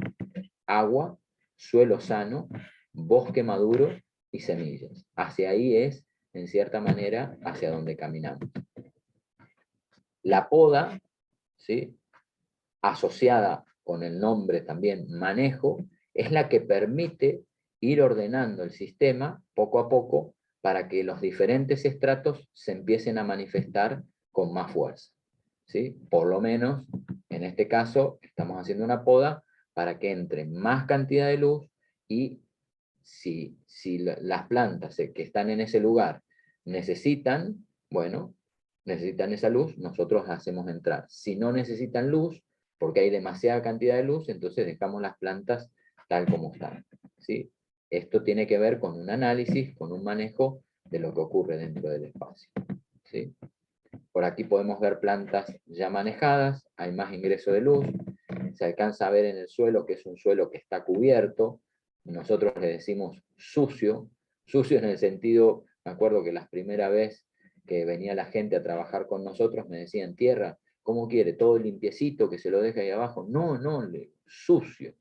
Agua, suelo sano, bosque maduro y semillas. Hacia ahí es, en cierta manera, hacia donde caminamos. La poda, ¿sí?, asociada con el nombre también manejo, es la que permite ir ordenando el sistema poco a poco para que los diferentes estratos se empiecen a manifestar con más fuerza. ¿Sí? Por lo menos, en este caso, estamos haciendo una poda para que entre más cantidad de luz y si las plantas que están en ese lugar necesitan, bueno, necesitan esa luz, nosotros hacemos entrar. Si no necesitan luz, porque hay demasiada cantidad de luz, entonces dejamos las plantas tal como están. ¿Sí? Esto tiene que ver con un análisis, con un manejo de lo que ocurre dentro del espacio. ¿Sí? Por aquí podemos ver plantas ya manejadas, hay más ingreso de luz, se alcanza a ver en el suelo que es un suelo que está cubierto, nosotros le decimos sucio, sucio en el sentido, me acuerdo que la primera vez que venía la gente a trabajar con nosotros me decían, tierra, ¿cómo quiere? ¿Todo limpiecito que se lo deja ahí abajo? No, no, sucio.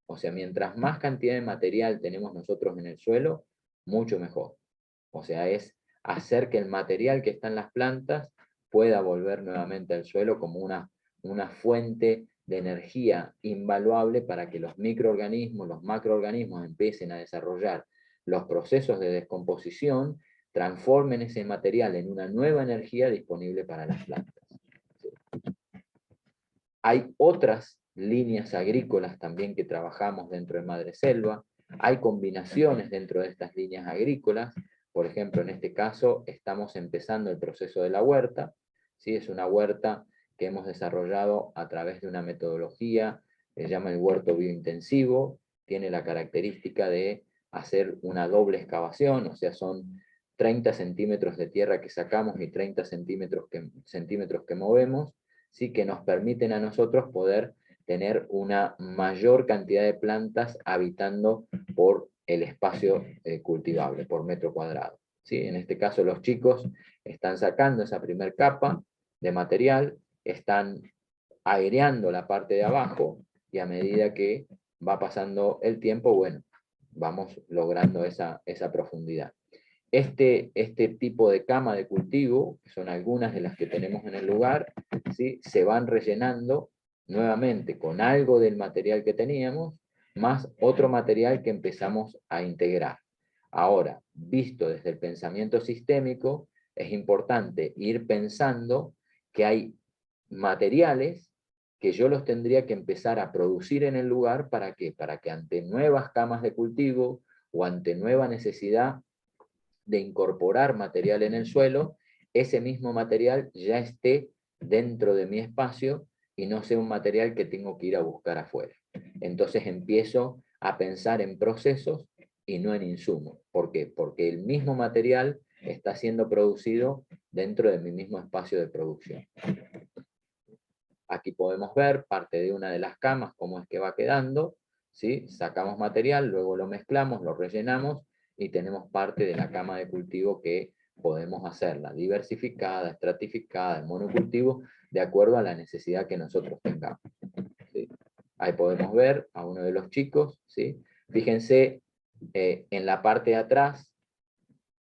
O sea, mientras más cantidad de material tenemos nosotros en el suelo, mucho mejor. O sea, es hacer que el material que está en las plantas pueda volver nuevamente al suelo como una fuente de energía invaluable para que los microorganismos, los macroorganismos empiecen a desarrollar los procesos de descomposición, transformen ese material en una nueva energía disponible para las plantas. ¿Sí? Hay otras líneas agrícolas también que trabajamos dentro de Madreselva, hay combinaciones dentro de estas líneas agrícolas. Por ejemplo, en este caso estamos empezando el proceso de la huerta, ¿sí? Es una huerta que hemos desarrollado a través de una metodología que se llama el huerto biointensivo, tiene la característica de hacer una doble excavación, o sea, son 30 centímetros de tierra que sacamos y 30 centímetros que movemos, ¿sí? Que nos permiten a nosotros poder tener una mayor cantidad de plantas habitando por el espacio cultivable, por metro cuadrado. ¿Sí? En este caso los chicos están sacando esa primer capa de material, están aireando la parte de abajo y a medida que va pasando el tiempo, bueno, vamos logrando esa profundidad. Este tipo de cama de cultivo, que son algunas de las que tenemos en el lugar, ¿sí? Se van rellenando nuevamente con algo del material que teníamos, más otro material que empezamos a integrar. Ahora, visto desde el pensamiento sistémico, es importante ir pensando que hay materiales que yo los tendría que empezar a producir en el lugar. ¿Para qué? Para que ante nuevas camas de cultivo o ante nueva necesidad de incorporar material en el suelo, ese mismo material ya esté dentro de mi espacio y no sea un material que tengo que ir a buscar afuera. Entonces empiezo a pensar en procesos y no en insumos. ¿Por qué? Porque el mismo material está siendo producido dentro de mi mismo espacio de producción. Aquí podemos ver parte de una de las camas, cómo es que va quedando, ¿sí? Sacamos material, luego lo mezclamos, lo rellenamos y tenemos parte de la cama de cultivo que podemos hacerla diversificada, estratificada, en monocultivo, de acuerdo a la necesidad que nosotros tengamos, ¿sí? Ahí podemos ver a uno de los chicos, ¿sí? Fíjense, en la parte de atrás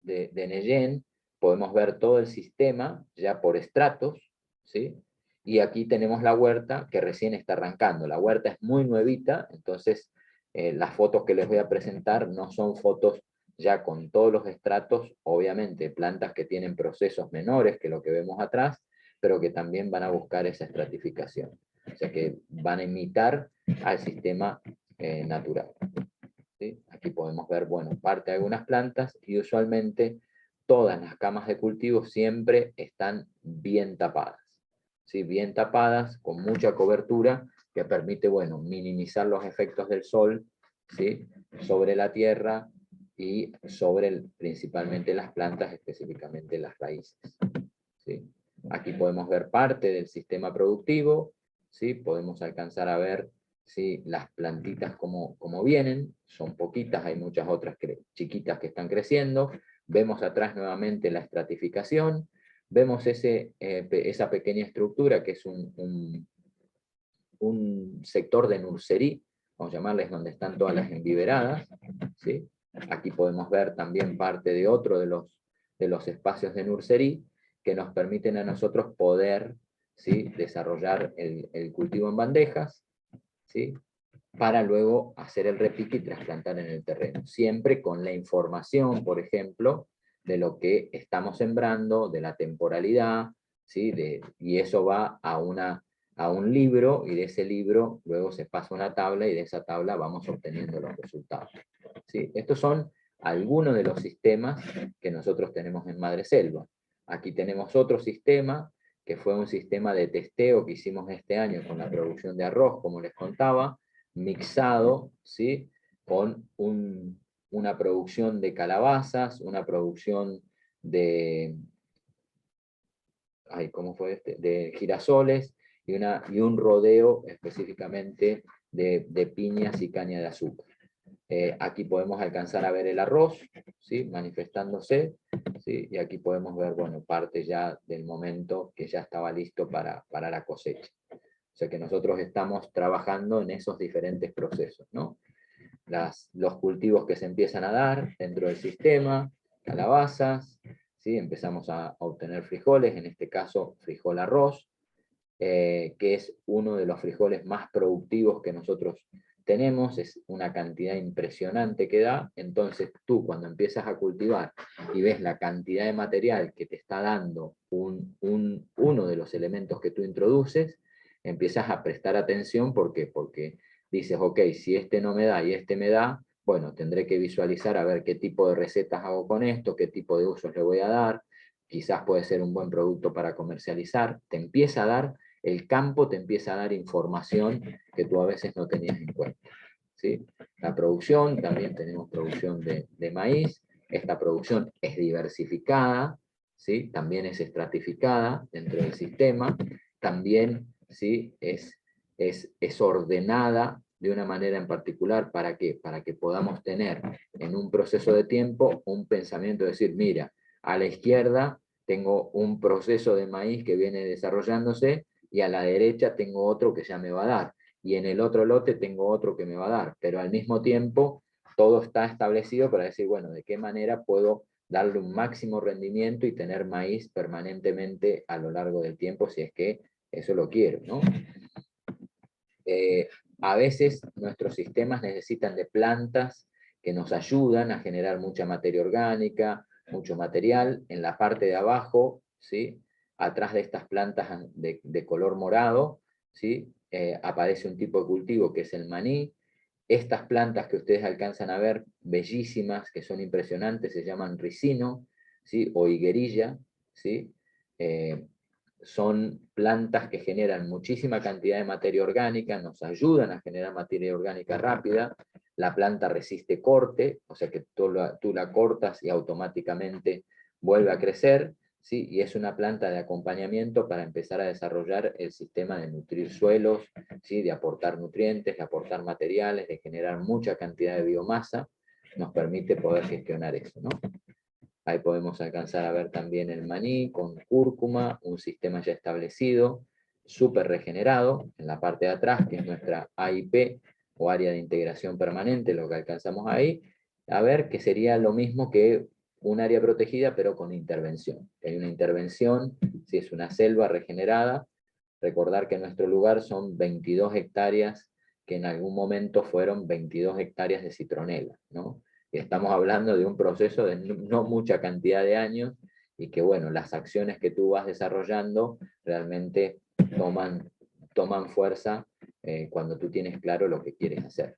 de Neyen podemos ver todo el sistema ya por estratos, ¿sí? Y aquí tenemos la huerta que recién está arrancando. La huerta es muy nuevita, entonces las fotos que les voy a presentar no son fotos ya con todos los estratos, obviamente plantas que tienen procesos menores que lo que vemos atrás, pero que también van a buscar esa estratificación. O sea que van a imitar al sistema natural. ¿Sí? Aquí podemos ver, bueno, parte de algunas plantas y usualmente todas las camas de cultivo siempre están bien tapadas. ¿Sí? Bien tapadas, con mucha cobertura, que permite, bueno, minimizar los efectos del sol, ¿sí? Sobre la tierra y sobre principalmente las plantas, específicamente las raíces. ¿Sí? Aquí podemos ver parte del sistema productivo, ¿sí? Podemos alcanzar a ver, ¿sí? Las plantitas como vienen, son poquitas, hay muchas otras chiquitas que están creciendo. Vemos atrás nuevamente la estratificación, vemos esa pequeña estructura que es un sector de nursery, vamos a llamarles, donde están todas las enviveradas, ¿sí? Aquí podemos ver también parte de otro de los espacios de nursery que nos permiten a nosotros poder, ¿sí? Desarrollar el cultivo en bandejas, ¿sí? Para luego hacer el repique y trasplantar en el terreno, siempre con la información, por ejemplo, de lo que estamos sembrando, de la temporalidad, ¿sí? Y eso va a un libro, y de ese libro luego se pasa una tabla, y de esa tabla vamos obteniendo los resultados, ¿sí? Estos son algunos de los sistemas que nosotros tenemos en Madreselva. Aquí tenemos otro sistema, que fue un sistema de testeo que hicimos este año con la producción de arroz, como les contaba, mixado, ¿sí? Con una producción de calabazas, una producción de, ¿cómo fue este? De girasoles, y un rodeo específicamente de piñas y caña de azúcar. Aquí podemos alcanzar a ver el arroz, ¿sí? Manifestándose, ¿sí? Y aquí podemos ver, bueno, parte ya del momento que ya estaba listo para la cosecha. O sea que nosotros estamos trabajando en esos diferentes procesos, ¿no? Los cultivos que se empiezan a dar dentro del sistema, calabazas, ¿sí? Empezamos a obtener frijoles, en este caso frijol arroz, que es uno de los frijoles más productivos que nosotros tenemos, es una cantidad impresionante que da. Entonces tú, cuando empiezas a cultivar y ves la cantidad de material que te está dando uno de los elementos que tú introduces, empiezas a prestar atención. ¿Por qué? Porque dices, ok, si este no me da y este me da, bueno, tendré que visualizar a ver qué tipo de recetas hago con esto, qué tipo de usos le voy a dar, quizás puede ser un buen producto para comercializar. Te empieza a dar, el campo te empieza a dar información que tú a veces no tenías en cuenta, ¿sí? La producción, también tenemos producción de maíz. Esta producción es diversificada, ¿sí? También es estratificada dentro del sistema, también, ¿sí? es ordenada de una manera en particular. ¿Para qué? Para que podamos tener en un proceso de tiempo un pensamiento de decir, mira, a la izquierda tengo un proceso de maíz que viene desarrollándose, y a la derecha tengo otro que ya me va a dar, y en el otro lote tengo otro que me va a dar, pero al mismo tiempo todo está establecido para decir, bueno, de qué manera puedo darle un máximo rendimiento y tener maíz permanentemente a lo largo del tiempo, si es que eso lo quiero, ¿no? A veces nuestros sistemas necesitan de plantas que nos ayudan a generar mucha materia orgánica, mucho material. En la parte de abajo, ¿sí?, atrás de estas plantas de color morado, ¿sí?, aparece un tipo de cultivo que es el maní. Estas plantas que ustedes alcanzan a ver, bellísimas, que son impresionantes, se llaman ricino, ¿sí?, o higuerilla, ¿sí? Son plantas que generan muchísima cantidad de materia orgánica, nos ayudan a generar materia orgánica rápida. La planta resiste corte, o sea que tú la cortas y automáticamente vuelve a crecer, ¿sí? Y es una planta de acompañamiento para empezar a desarrollar el sistema de nutrir suelos, ¿sí?, de aportar nutrientes, de aportar materiales, de generar mucha cantidad de biomasa. Nos permite poder gestionar eso, ¿no? Ahí podemos alcanzar a ver también el maní con cúrcuma, un sistema ya establecido, súper regenerado, en la parte de atrás, que es nuestra AIP, o área de integración permanente, lo que alcanzamos ahí, a ver que sería lo mismo que un área protegida, pero con intervención. Hay una intervención, si es una selva regenerada, recordar que en nuestro lugar son 22 hectáreas, que en algún momento fueron 22 hectáreas de citronela, ¿no? Y estamos hablando de un proceso de no mucha cantidad de años, y que bueno, las acciones que tú vas desarrollando realmente toman fuerza cuando tú tienes claro lo que quieres hacer,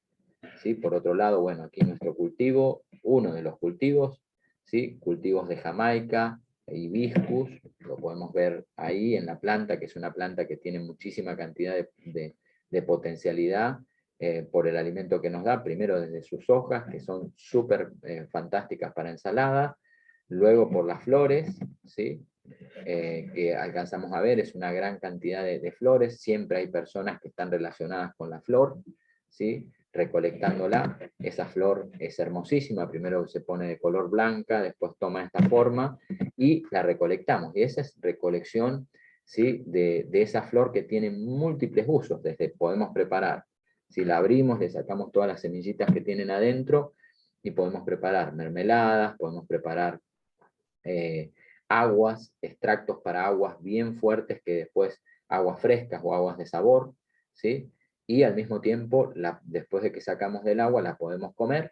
¿sí? Por otro lado, bueno, aquí nuestro cultivo, uno de los cultivos, ¿sí?, cultivos de Jamaica, hibiscus, lo podemos ver ahí en la planta, que es una planta que tiene muchísima cantidad de potencialidad, por el alimento que nos da, primero desde sus hojas, que son súper fantásticas para ensalada, luego por las flores, ¿sí?, que alcanzamos a ver, es una gran cantidad de flores, siempre hay personas que están relacionadas con la flor, ¿sí?, recolectándola. Esa flor es hermosísima, primero se pone de color blanca, después toma esta forma, y la recolectamos, y esa es recolección, ¿sí?, de esa flor que tiene múltiples usos, desde podemos preparar, si la abrimos, le sacamos todas las semillitas que tienen adentro, y podemos preparar mermeladas, podemos preparar aguas, extractos para aguas bien fuertes, que después aguas frescas o aguas de sabor, ¿sí? Y al mismo tiempo, después de que sacamos del agua, la podemos comer,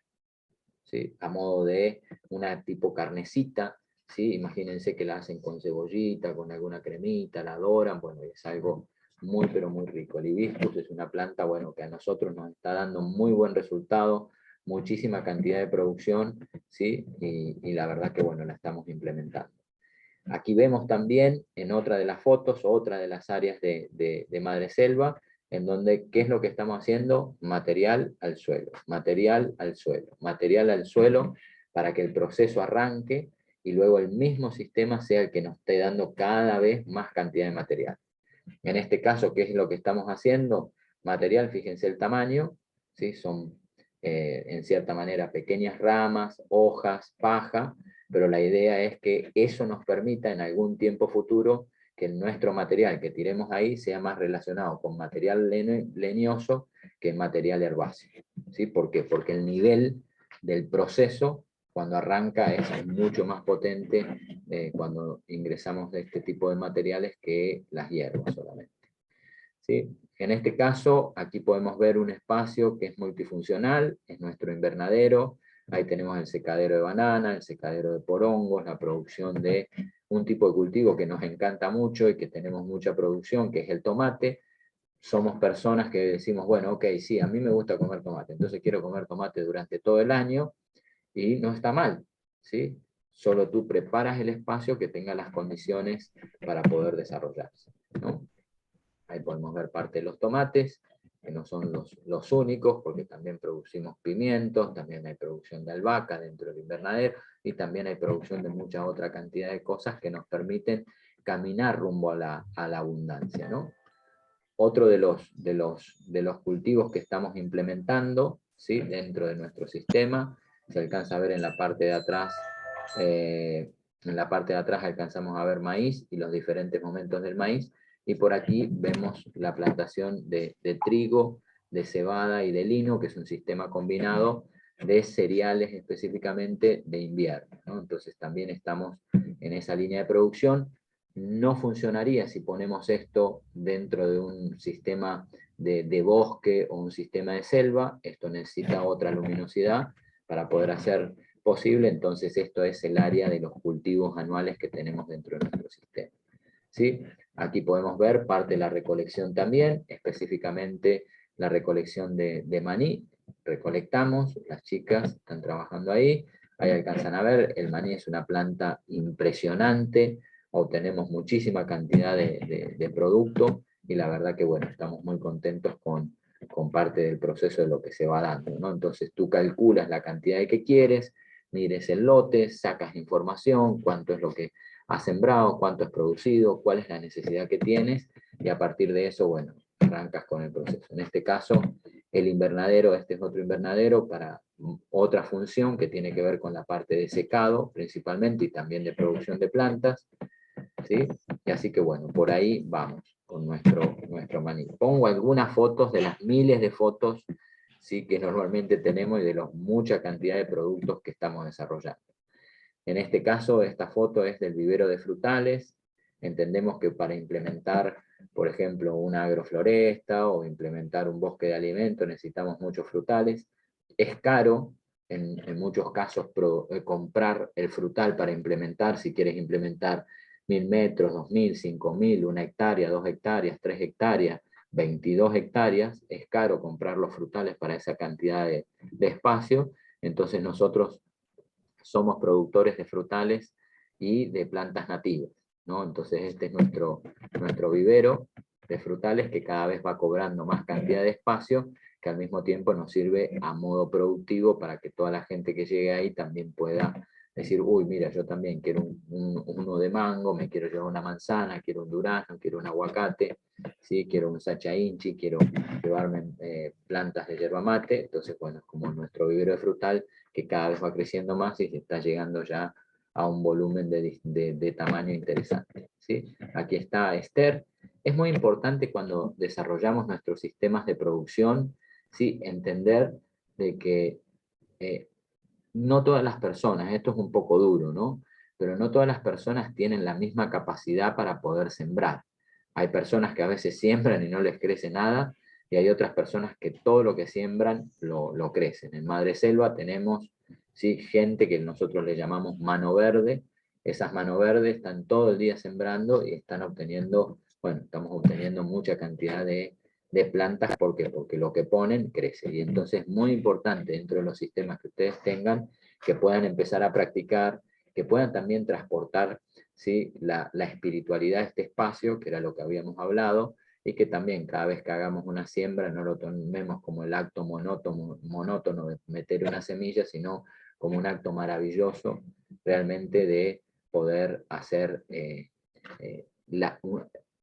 ¿sí?, a modo de una tipo carnecita, ¿sí? Imagínense que la hacen con cebollita, con alguna cremita, la doran, bueno, es algo muy, pero muy rico. El hibiscus es una planta, bueno, que a nosotros nos está dando muy buen resultado, muchísima cantidad de producción, ¿sí? Y la verdad que, bueno, la estamos implementando. Aquí vemos también en otra de las fotos, otra de las áreas de Madre Selva, en donde, ¿qué es lo que estamos haciendo? Material al suelo, material al suelo, material al suelo, para que el proceso arranque y luego el mismo sistema sea el que nos esté dando cada vez más cantidad de material. En este caso, ¿qué es lo que estamos haciendo? Material, fíjense el tamaño, ¿sí? Son en cierta manera pequeñas ramas, hojas, paja, pero la idea es que eso nos permita en algún tiempo futuro que nuestro material que tiremos ahí sea más relacionado con material leñoso que material herbáceo, ¿sí? ¿Por qué? Porque el nivel del proceso cuando arranca es mucho más potente cuando ingresamos de este tipo de materiales que las hierbas solamente, ¿sí? En este caso, aquí podemos ver un espacio que es multifuncional, es nuestro invernadero. Ahí tenemos el secadero de banana, el secadero de porongos, la producción de un tipo de cultivo que nos encanta mucho y que tenemos mucha producción, que es el tomate. Somos personas que decimos, bueno, ok, sí, a mí me gusta comer tomate, entonces quiero comer tomate durante todo el año, y no está mal, ¿sí? Solo tú preparas el espacio que tenga las condiciones para poder desarrollarse, ¿no? Ahí podemos ver parte de los tomates, que no son los únicos, porque también producimos pimientos, también hay producción de albahaca dentro del invernadero, y también hay producción de mucha otra cantidad de cosas que nos permiten caminar rumbo a la abundancia, ¿no? Otro de los cultivos que estamos implementando, ¿sí?, dentro de nuestro sistema, se alcanza a ver en la parte de atrás, en la parte de atrás alcanzamos a ver maíz y los diferentes momentos del maíz, y por aquí vemos la plantación de trigo, de cebada y de lino, que es un sistema combinado de cereales específicamente de invierno, ¿no? Entonces también estamos en esa línea de producción. no funcionaría si ponemos esto dentro de un sistema de bosque o un sistema de selva. Esto necesita otra luminosidad para poder hacer posible. Entonces esto es el área de los cultivos anuales que tenemos dentro de nuestro sistema, ¿sí? Aquí podemos ver parte de la recolección también, específicamente la recolección de maní. Recolectamos, las chicas están trabajando ahí, ahí alcanzan a ver, el maní es una planta impresionante, obtenemos muchísima cantidad de producto, y la verdad que bueno, estamos muy contentos con parte del proceso de lo que se va dando, ¿no? Entonces tú calculas la cantidad de que quieres, mires el lote, sacas información, cuánto es lo que has sembrado, cuánto has producido, cuál es la necesidad que tienes, y a partir de eso, bueno, arrancas con el proceso. En este caso, el invernadero, este es otro invernadero para otra función que tiene que ver con la parte de secado, principalmente, y también de producción de plantas, ¿sí? Y así que bueno, por ahí vamos con nuestro maní. Pongo algunas fotos de las miles de fotos, ¿sí?, que normalmente tenemos, y de la mucha cantidad de productos que estamos desarrollando. En este caso, esta foto es del vivero de frutales. Entendemos que para implementar, por ejemplo, una agrofloresta o implementar un bosque de alimentos necesitamos muchos frutales. Es caro, en muchos casos, comprar el frutal para implementar, si quieres implementar 1000 metros, 2000, 5000, 1 hectárea, 2 hectáreas, 3 hectáreas, 22 hectáreas, es caro comprar los frutales para esa cantidad de espacio. Entonces nosotros somos productores de frutales y de plantas nativas, ¿no? Entonces este es nuestro vivero de frutales, que cada vez va cobrando más cantidad de espacio, que al mismo tiempo nos sirve a modo productivo para que toda la gente que llegue ahí también pueda decir, uy, mira, yo también quiero uno de mango, me quiero llevar una manzana, quiero un durazno, quiero un aguacate, ¿sí? Quiero un sacha inchi, quiero llevarme plantas de yerba mate. Entonces, bueno, es como nuestro vivero de frutal, que cada vez va creciendo más y se está llegando ya a un volumen de tamaño interesante, ¿sí? Aquí está Esther. Es muy importante cuando desarrollamos nuestros sistemas de producción, ¿sí?, entender de que no todas las personas, esto es un poco duro, ¿no?, pero no todas las personas tienen la misma capacidad para poder sembrar. Hay personas que a veces siembran y no les crece nada, y hay otras personas que todo lo que siembran lo crecen. En Madre Selva tenemos, ¿sí?, gente que nosotros le llamamos mano verde. Esas mano verdes están todo el día sembrando y están obteniendo, bueno, estamos obteniendo mucha cantidad de plantas. ¿Por qué? Porque lo que ponen crece. Y entonces es muy importante dentro de los sistemas que ustedes tengan, que puedan empezar a practicar, que puedan también transportar, ¿sí?, la espiritualidad de este espacio, que era lo que habíamos hablado, y que también cada vez que hagamos una siembra no lo tomemos como el acto monótono de meter una semilla, sino como un acto maravilloso realmente de poder hacer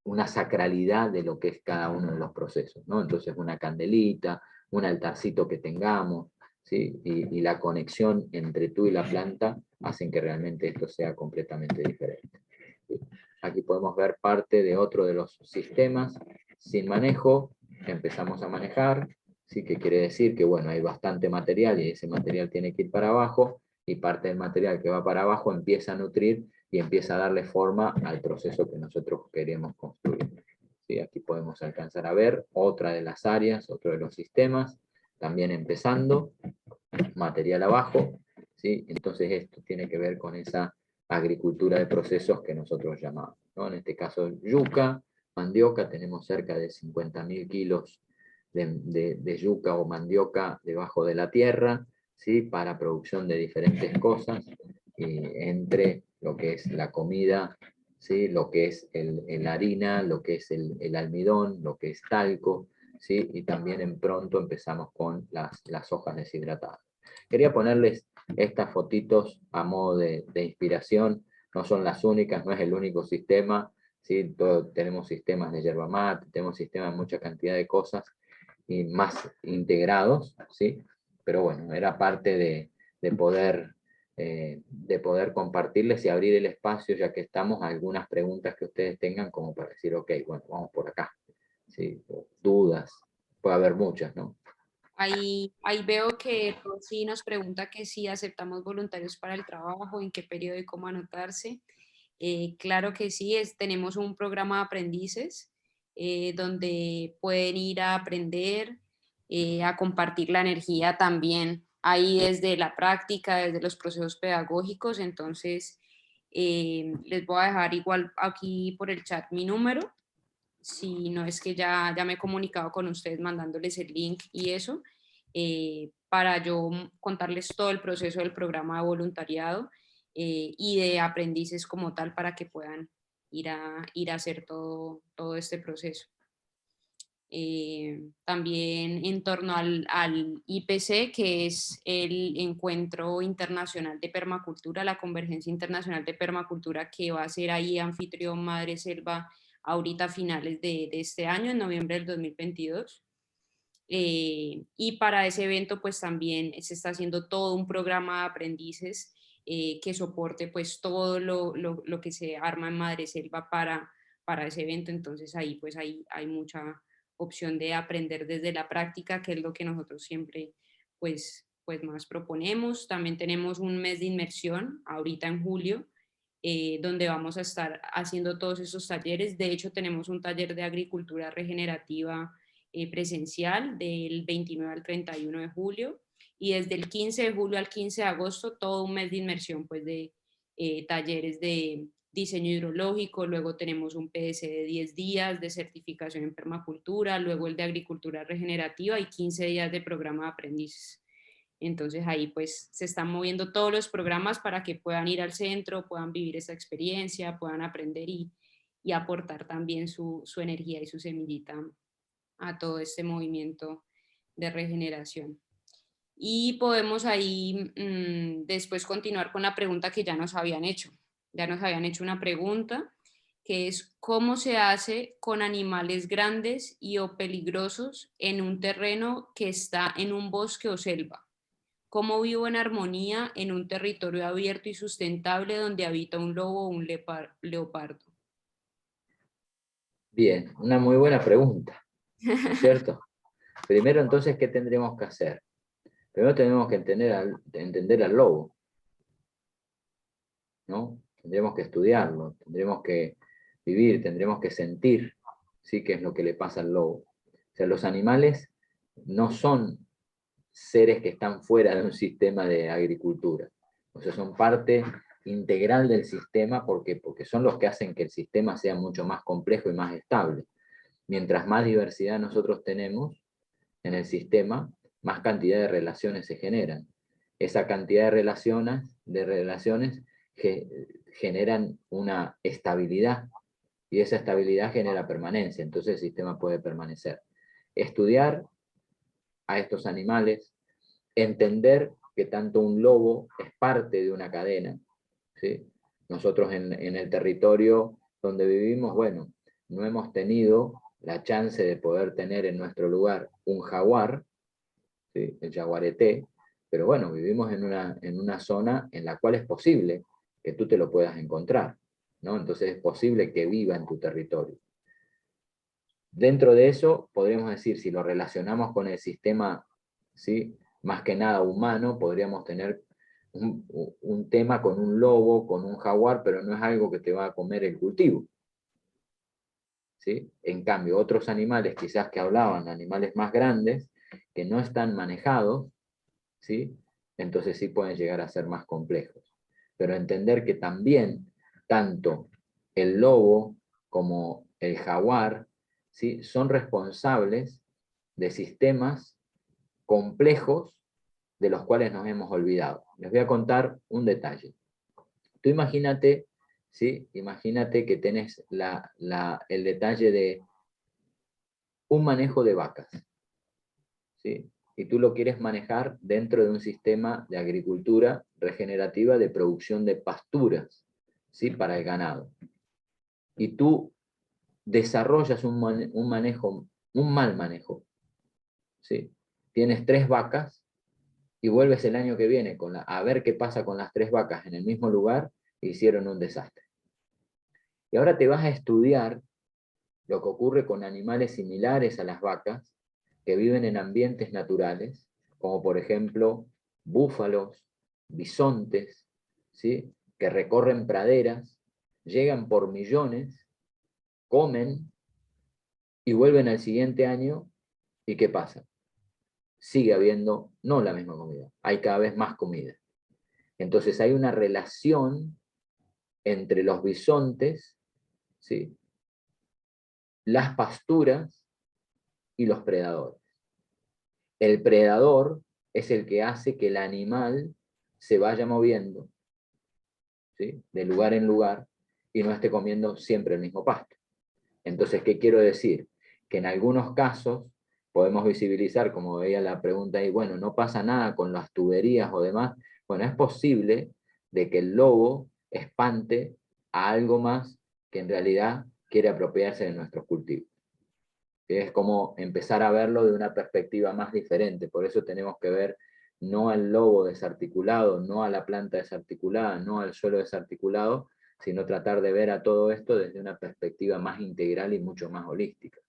una sacralidad de lo que es cada uno de los procesos, ¿no? Entonces una candelita, un altarcito que tengamos, ¿sí?, y la conexión entre tú y la planta hacen que realmente esto sea completamente diferente. ¿Sí? Aquí podemos ver parte de otro de los sistemas sin manejo, que empezamos a manejar, ¿sí?, que quiere decir que bueno, hay bastante material y ese material tiene que ir para abajo, y parte del material que va para abajo empieza a nutrir y empieza a darle forma al proceso que nosotros queremos construir. ¿Sí? Aquí podemos alcanzar a ver otra de las áreas, otro de los sistemas, también empezando, material abajo, ¿sí? Entonces esto tiene que ver con esa agricultura de procesos que nosotros llamamos, ¿no? En este caso yuca, mandioca, tenemos cerca de 50.000 kilos de yuca o mandioca debajo de la tierra, ¿sí?, para producción de diferentes cosas, entre lo que es la comida, ¿sí?, lo que es la harina, lo que es el almidón, lo que es talco, ¿sí?, y también en pronto empezamos con las hojas deshidratadas. Quería ponerles estas fotitos a modo de inspiración. No son las únicas, no es el único sistema, ¿sí? Tenemos sistemas de yerba mate, tenemos sistemas de mucha cantidad de cosas y más integrados, ¿sí? Pero bueno, era parte de poder compartirles y abrir el espacio, ya que estamos, a algunas preguntas que ustedes tengan, como para decir, ok, bueno, vamos por acá, ¿sí? Dudas, puede haber muchas, ¿no? Ahí veo que Rosy nos pregunta que si aceptamos voluntarios para el trabajo, en qué periodo y cómo anotarse. Claro que sí, tenemos un programa de aprendices donde pueden ir a aprender, a compartir la energía también ahí desde la práctica, desde los procesos pedagógicos. Entonces, les voy a dejar igual aquí por el chat mi número, si no es que ya me he comunicado con ustedes mandándoles el link y eso, para yo contarles todo el proceso del programa de voluntariado y de aprendices como tal para que puedan ir a hacer todo este proceso. También en torno al IPC, que es el Encuentro Internacional de Permacultura, la Convergencia Internacional de Permacultura, que va a ser ahí anfitrión Madre Selva ahorita a finales de este año, en noviembre del 2022. Y para ese evento pues también se está haciendo todo un programa de aprendices que soporte pues todo lo que se arma en Madre Selva para ese evento. Entonces ahí pues hay mucha opción de aprender desde la práctica, que es lo que nosotros siempre pues más proponemos. También tenemos un mes de inmersión ahorita en julio, donde vamos a estar haciendo todos esos talleres. De hecho, tenemos un taller de agricultura regenerativa presencial del 29 al 31 de julio, y desde el 15 de julio al 15 de agosto todo un mes de inmersión pues de talleres de diseño hidrológico. Luego tenemos un PS de 10 días de certificación en permacultura, luego el de agricultura regenerativa y 15 días de programa de aprendices. Entonces ahí pues se están moviendo todos los programas para que puedan ir al centro, puedan vivir esa experiencia, puedan aprender y aportar también su energía y su semillita a todo este movimiento de regeneración. Y podemos ahí después continuar con la pregunta que ya nos habían hecho. Ya nos habían hecho una pregunta que es: ¿cómo se hace con animales grandes y o peligrosos en un terreno que está en un bosque o selva? ¿Cómo vivo en armonía en un territorio abierto y sustentable donde habita un lobo o un leopardo? Bien, una muy buena pregunta, ¿no es cierto? Primero entonces, ¿qué tendremos que hacer? Primero tenemos que entender al lobo, ¿no? Tendremos que estudiarlo, tendremos que vivir, tendremos que sentir, ¿sí? Qué es lo que le pasa al lobo. O sea, los animales no son seres que están fuera de un sistema de agricultura. O sea, son parte integral del sistema porque son los que hacen que el sistema sea mucho más complejo y más estable. Mientras más diversidad nosotros tenemos en el sistema, más cantidad de relaciones se generan. Esa cantidad de relaciones generan una estabilidad, y esa estabilidad genera permanencia, entonces el sistema puede permanecer. Estudiar a estos animales, entender que tanto un lobo es parte de una cadena, ¿sí? Nosotros en el territorio donde vivimos, bueno, no hemos tenido la chance de poder tener en nuestro lugar un jaguar, ¿sí? El jaguareté, pero bueno, vivimos en una zona en la cual es posible que tú te lo puedas encontrar, ¿no? Entonces es posible que viva en tu territorio. Dentro de eso, podríamos decir, si lo relacionamos con el sistema, ¿sí? Más que nada humano, podríamos tener un tema con un lobo, con un jaguar, pero no es algo que te va a comer el cultivo, ¿sí? En cambio, otros animales, quizás que hablaban, animales más grandes, que no están manejados, ¿sí? Entonces sí pueden llegar a ser más complejos. Pero entender que también, tanto el lobo como el jaguar, ¿sí? Son responsables de sistemas complejos de los cuales nos hemos olvidado. Les voy a contar un detalle. Tú imagínate, ¿sí? Imagínate que tenés el detalle de un manejo de vacas, ¿sí? Y tú lo quieres manejar dentro de un sistema de agricultura regenerativa de producción de pasturas, ¿sí? Para el ganado. Y tú desarrollas un mal manejo, ¿sí? Tienes 3 vacas y vuelves el año que viene a ver qué pasa con las 3 vacas en el mismo lugar e hicieron un desastre. Y ahora te vas a estudiar lo que ocurre con animales similares a las vacas que viven en ambientes naturales, como por ejemplo búfalos, bisontes, ¿sí? Que recorren praderas, llegan por millones, comen y vuelven al siguiente año, ¿y qué pasa? Sigue habiendo no la misma comida, hay cada vez más comida. Entonces hay una relación entre los bisontes, ¿sí?, las pasturas y los predadores. El predador es el que hace que el animal se vaya moviendo, ¿sí?, de lugar en lugar y no esté comiendo siempre el mismo pasto. Entonces, ¿qué quiero decir? Que en algunos casos podemos visibilizar, como veía la pregunta ahí, bueno, no pasa nada con las tuberías o demás. Bueno, es posible de que el lobo espante a algo más que en realidad quiere apropiarse de nuestros cultivos. Es como empezar a verlo de una perspectiva más diferente. Por eso tenemos que ver no al lobo desarticulado, no a la planta desarticulada, no al suelo desarticulado, sino tratar de ver a todo esto desde una perspectiva más integral y mucho más holística.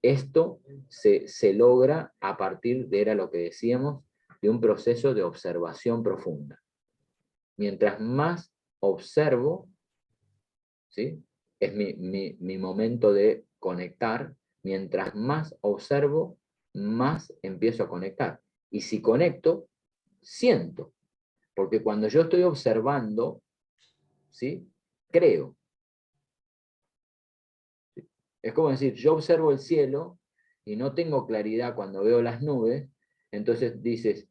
Esto se logra a partir de, era lo que decíamos, de un proceso de observación profunda. Mientras más observo, ¿sí?, es mi momento de conectar. Mientras más observo, más empiezo a conectar. Y si conecto, siento. Porque cuando yo estoy observando, ¿sí?, creo. ¿Sí? Es como decir, yo observo el cielo y no tengo claridad cuando veo las nubes, entonces dices,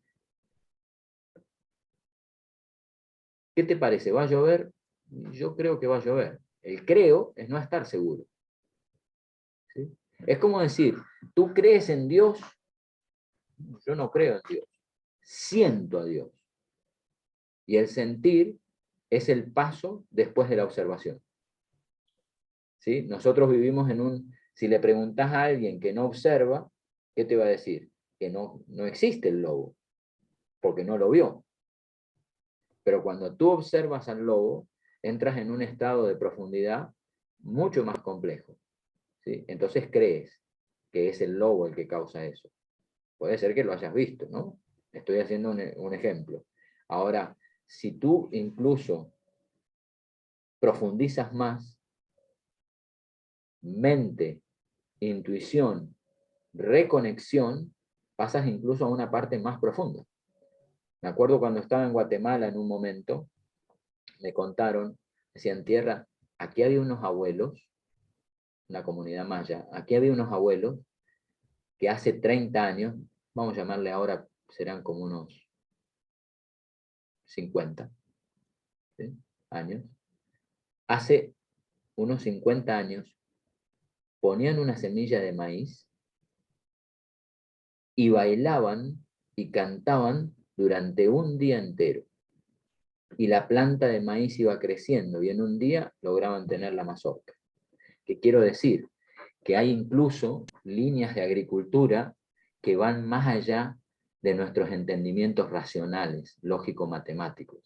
¿qué te parece? ¿Va a llover? Yo creo que va a llover. El creo es no estar seguro. ¿Sí? Es como decir, ¿tú crees en Dios? Yo no creo en Dios. Siento a Dios. Y el sentir es el paso después de la observación. ¿Sí? Nosotros vivimos en un... Si le preguntas a alguien que no observa, ¿qué te va a decir? Que no existe el lobo, porque no lo vio. Pero cuando tú observas al lobo, entras en un estado de profundidad mucho más complejo. ¿Sí? Entonces crees que es el lobo el que causa eso. Puede ser que lo hayas visto, ¿no? Estoy haciendo un ejemplo. Ahora, si tú incluso profundizas más, mente, intuición, reconexión, pasas incluso a una parte más profunda. Me acuerdo cuando estaba en Guatemala en un momento, me contaron, decían, tierra, aquí había unos abuelos, una comunidad maya, aquí había unos abuelos que hace 30 años, vamos a llamarle ahora, serán como unos 50, ¿sí?, años, hace unos 50 años ponían una semilla de maíz y bailaban y cantaban durante un día entero. Y la planta de maíz iba creciendo y en un día lograban tener la mazorca. ¿Qué quiero decir? Que hay incluso líneas de agricultura que van más allá de nuestros entendimientos racionales, lógico-matemáticos.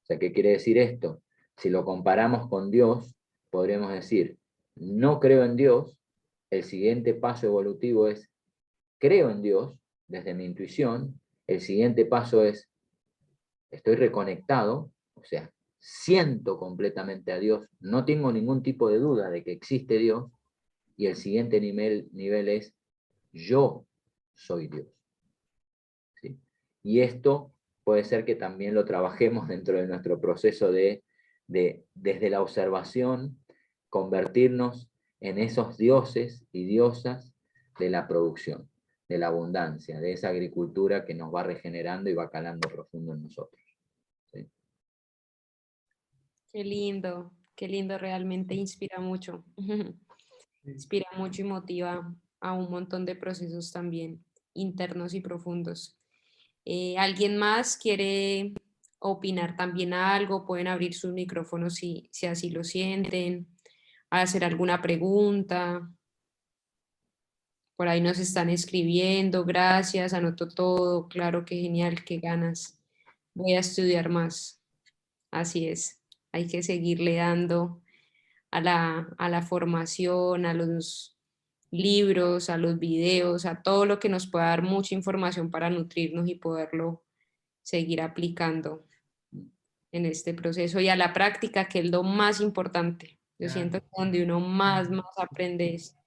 O sea, ¿qué quiere decir esto? Si lo comparamos con Dios, podríamos decir, no creo en Dios, el siguiente paso evolutivo es, creo en Dios desde mi intuición, el siguiente paso es, estoy reconectado, o sea, siento completamente a Dios, no tengo ningún tipo de duda de que existe Dios, y el siguiente nivel es, yo soy Dios. ¿Sí? Y esto puede ser que también lo trabajemos dentro de nuestro proceso de desde la observación, convertirnos en esos dioses y diosas de la producción, de la abundancia, de esa agricultura que nos va regenerando y va calando profundo en nosotros. ¿Sí? Qué lindo, realmente inspira mucho. Inspira mucho y motiva a un montón de procesos también internos y profundos. ¿Alguien más quiere opinar también algo? Pueden abrir sus micrófonos si así lo sienten, hacer alguna pregunta. Por ahí nos están escribiendo, gracias, anoto todo, claro, qué genial, qué ganas. Voy a estudiar más. Así es, hay que seguirle dando a la formación, a los libros, a los videos, a todo lo que nos pueda dar mucha información para nutrirnos y poderlo seguir aplicando en este proceso y a la práctica, que es lo más importante. Yo siento que donde uno más aprende es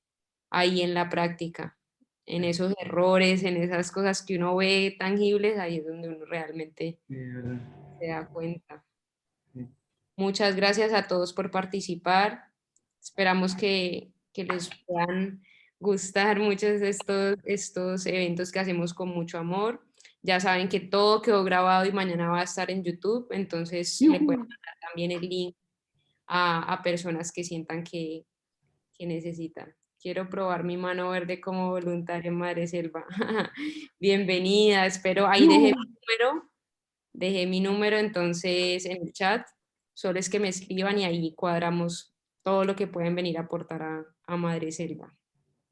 ahí en la práctica, en esos errores, en esas cosas que uno ve tangibles, ahí es donde uno realmente se da cuenta. Muchas gracias a todos por participar. Esperamos que les puedan gustar muchos de estos eventos que hacemos con mucho amor. Ya saben que todo quedó grabado y mañana va a estar en YouTube, entonces le pueden mandar también el link a personas que sientan que necesitan. Quiero probar mi mano verde como voluntaria en Madre Selva. Bienvenida, espero. Ahí dejé mi número entonces en el chat. Solo es que me escriban y ahí cuadramos todo lo que pueden venir a aportar a Madre Selva.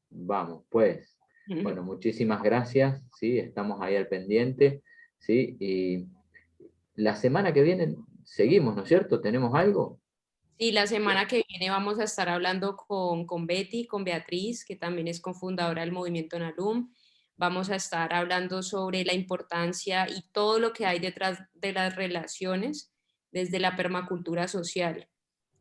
Vamos, pues. Bueno, muchísimas gracias, ¿sí? Estamos ahí al pendiente, ¿sí? Y la semana que viene seguimos, ¿no es cierto? ¿Tenemos algo? Sí, la semana que viene vamos a estar hablando con Betty, con Beatriz, que también es cofundadora del movimiento Nalum. Vamos a estar hablando sobre la importancia y todo lo que hay detrás de las relaciones desde la permacultura social.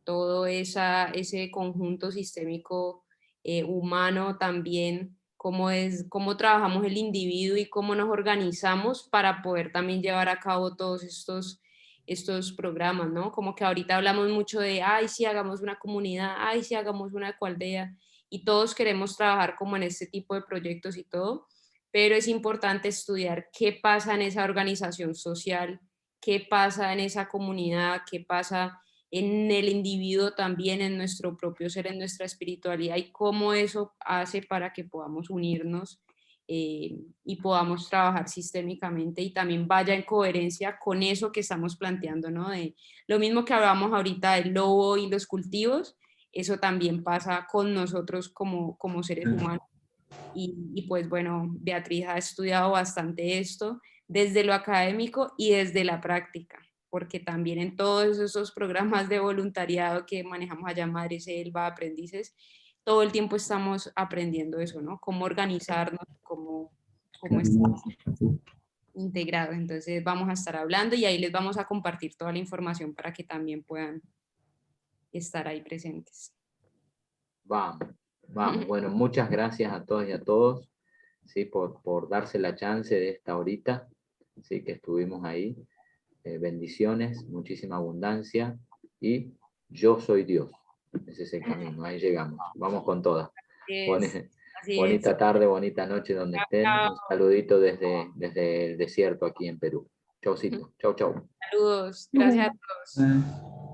Todo ese conjunto sistémico humano también, cómo trabajamos el individuo y cómo nos organizamos para poder también llevar a cabo todos estos programas, ¿no? Como que ahorita hablamos mucho de, ay, sí, hagamos una comunidad, ay, sí, hagamos una ecoaldea, y todos queremos trabajar como en este tipo de proyectos y todo, pero es importante estudiar qué pasa en esa organización social, qué pasa en esa comunidad, qué pasa en el individuo también, en nuestro propio ser, en nuestra espiritualidad, y cómo eso hace para que podamos unirnos y podamos trabajar sistémicamente y también vaya en coherencia con eso que estamos planteando, ¿no? De lo mismo que hablábamos ahorita del lobo y los cultivos, eso también pasa con nosotros como seres humanos. Y pues bueno, Beatriz ha estudiado bastante esto desde lo académico y desde la práctica, porque también en todos esos programas de voluntariado que manejamos allá en Madre Selva, aprendices, todo el tiempo estamos aprendiendo eso, ¿no? Cómo organizarnos, cómo estar integrados. Entonces vamos a estar hablando y ahí les vamos a compartir toda la información para que también puedan estar ahí presentes. Vamos, vamos. Bueno, muchas gracias a todos y a todos, ¿sí? Por darse la chance de esta horita, ¿sí? Que estuvimos ahí. Bendiciones, muchísima abundancia y yo soy Dios. Ese es el camino, ahí llegamos. Vamos con todas. Así es. Bonita tarde, bonita noche donde estén. Un saludito desde el desierto aquí en Perú. Chaucito, chau, chau. Saludos, gracias a todos.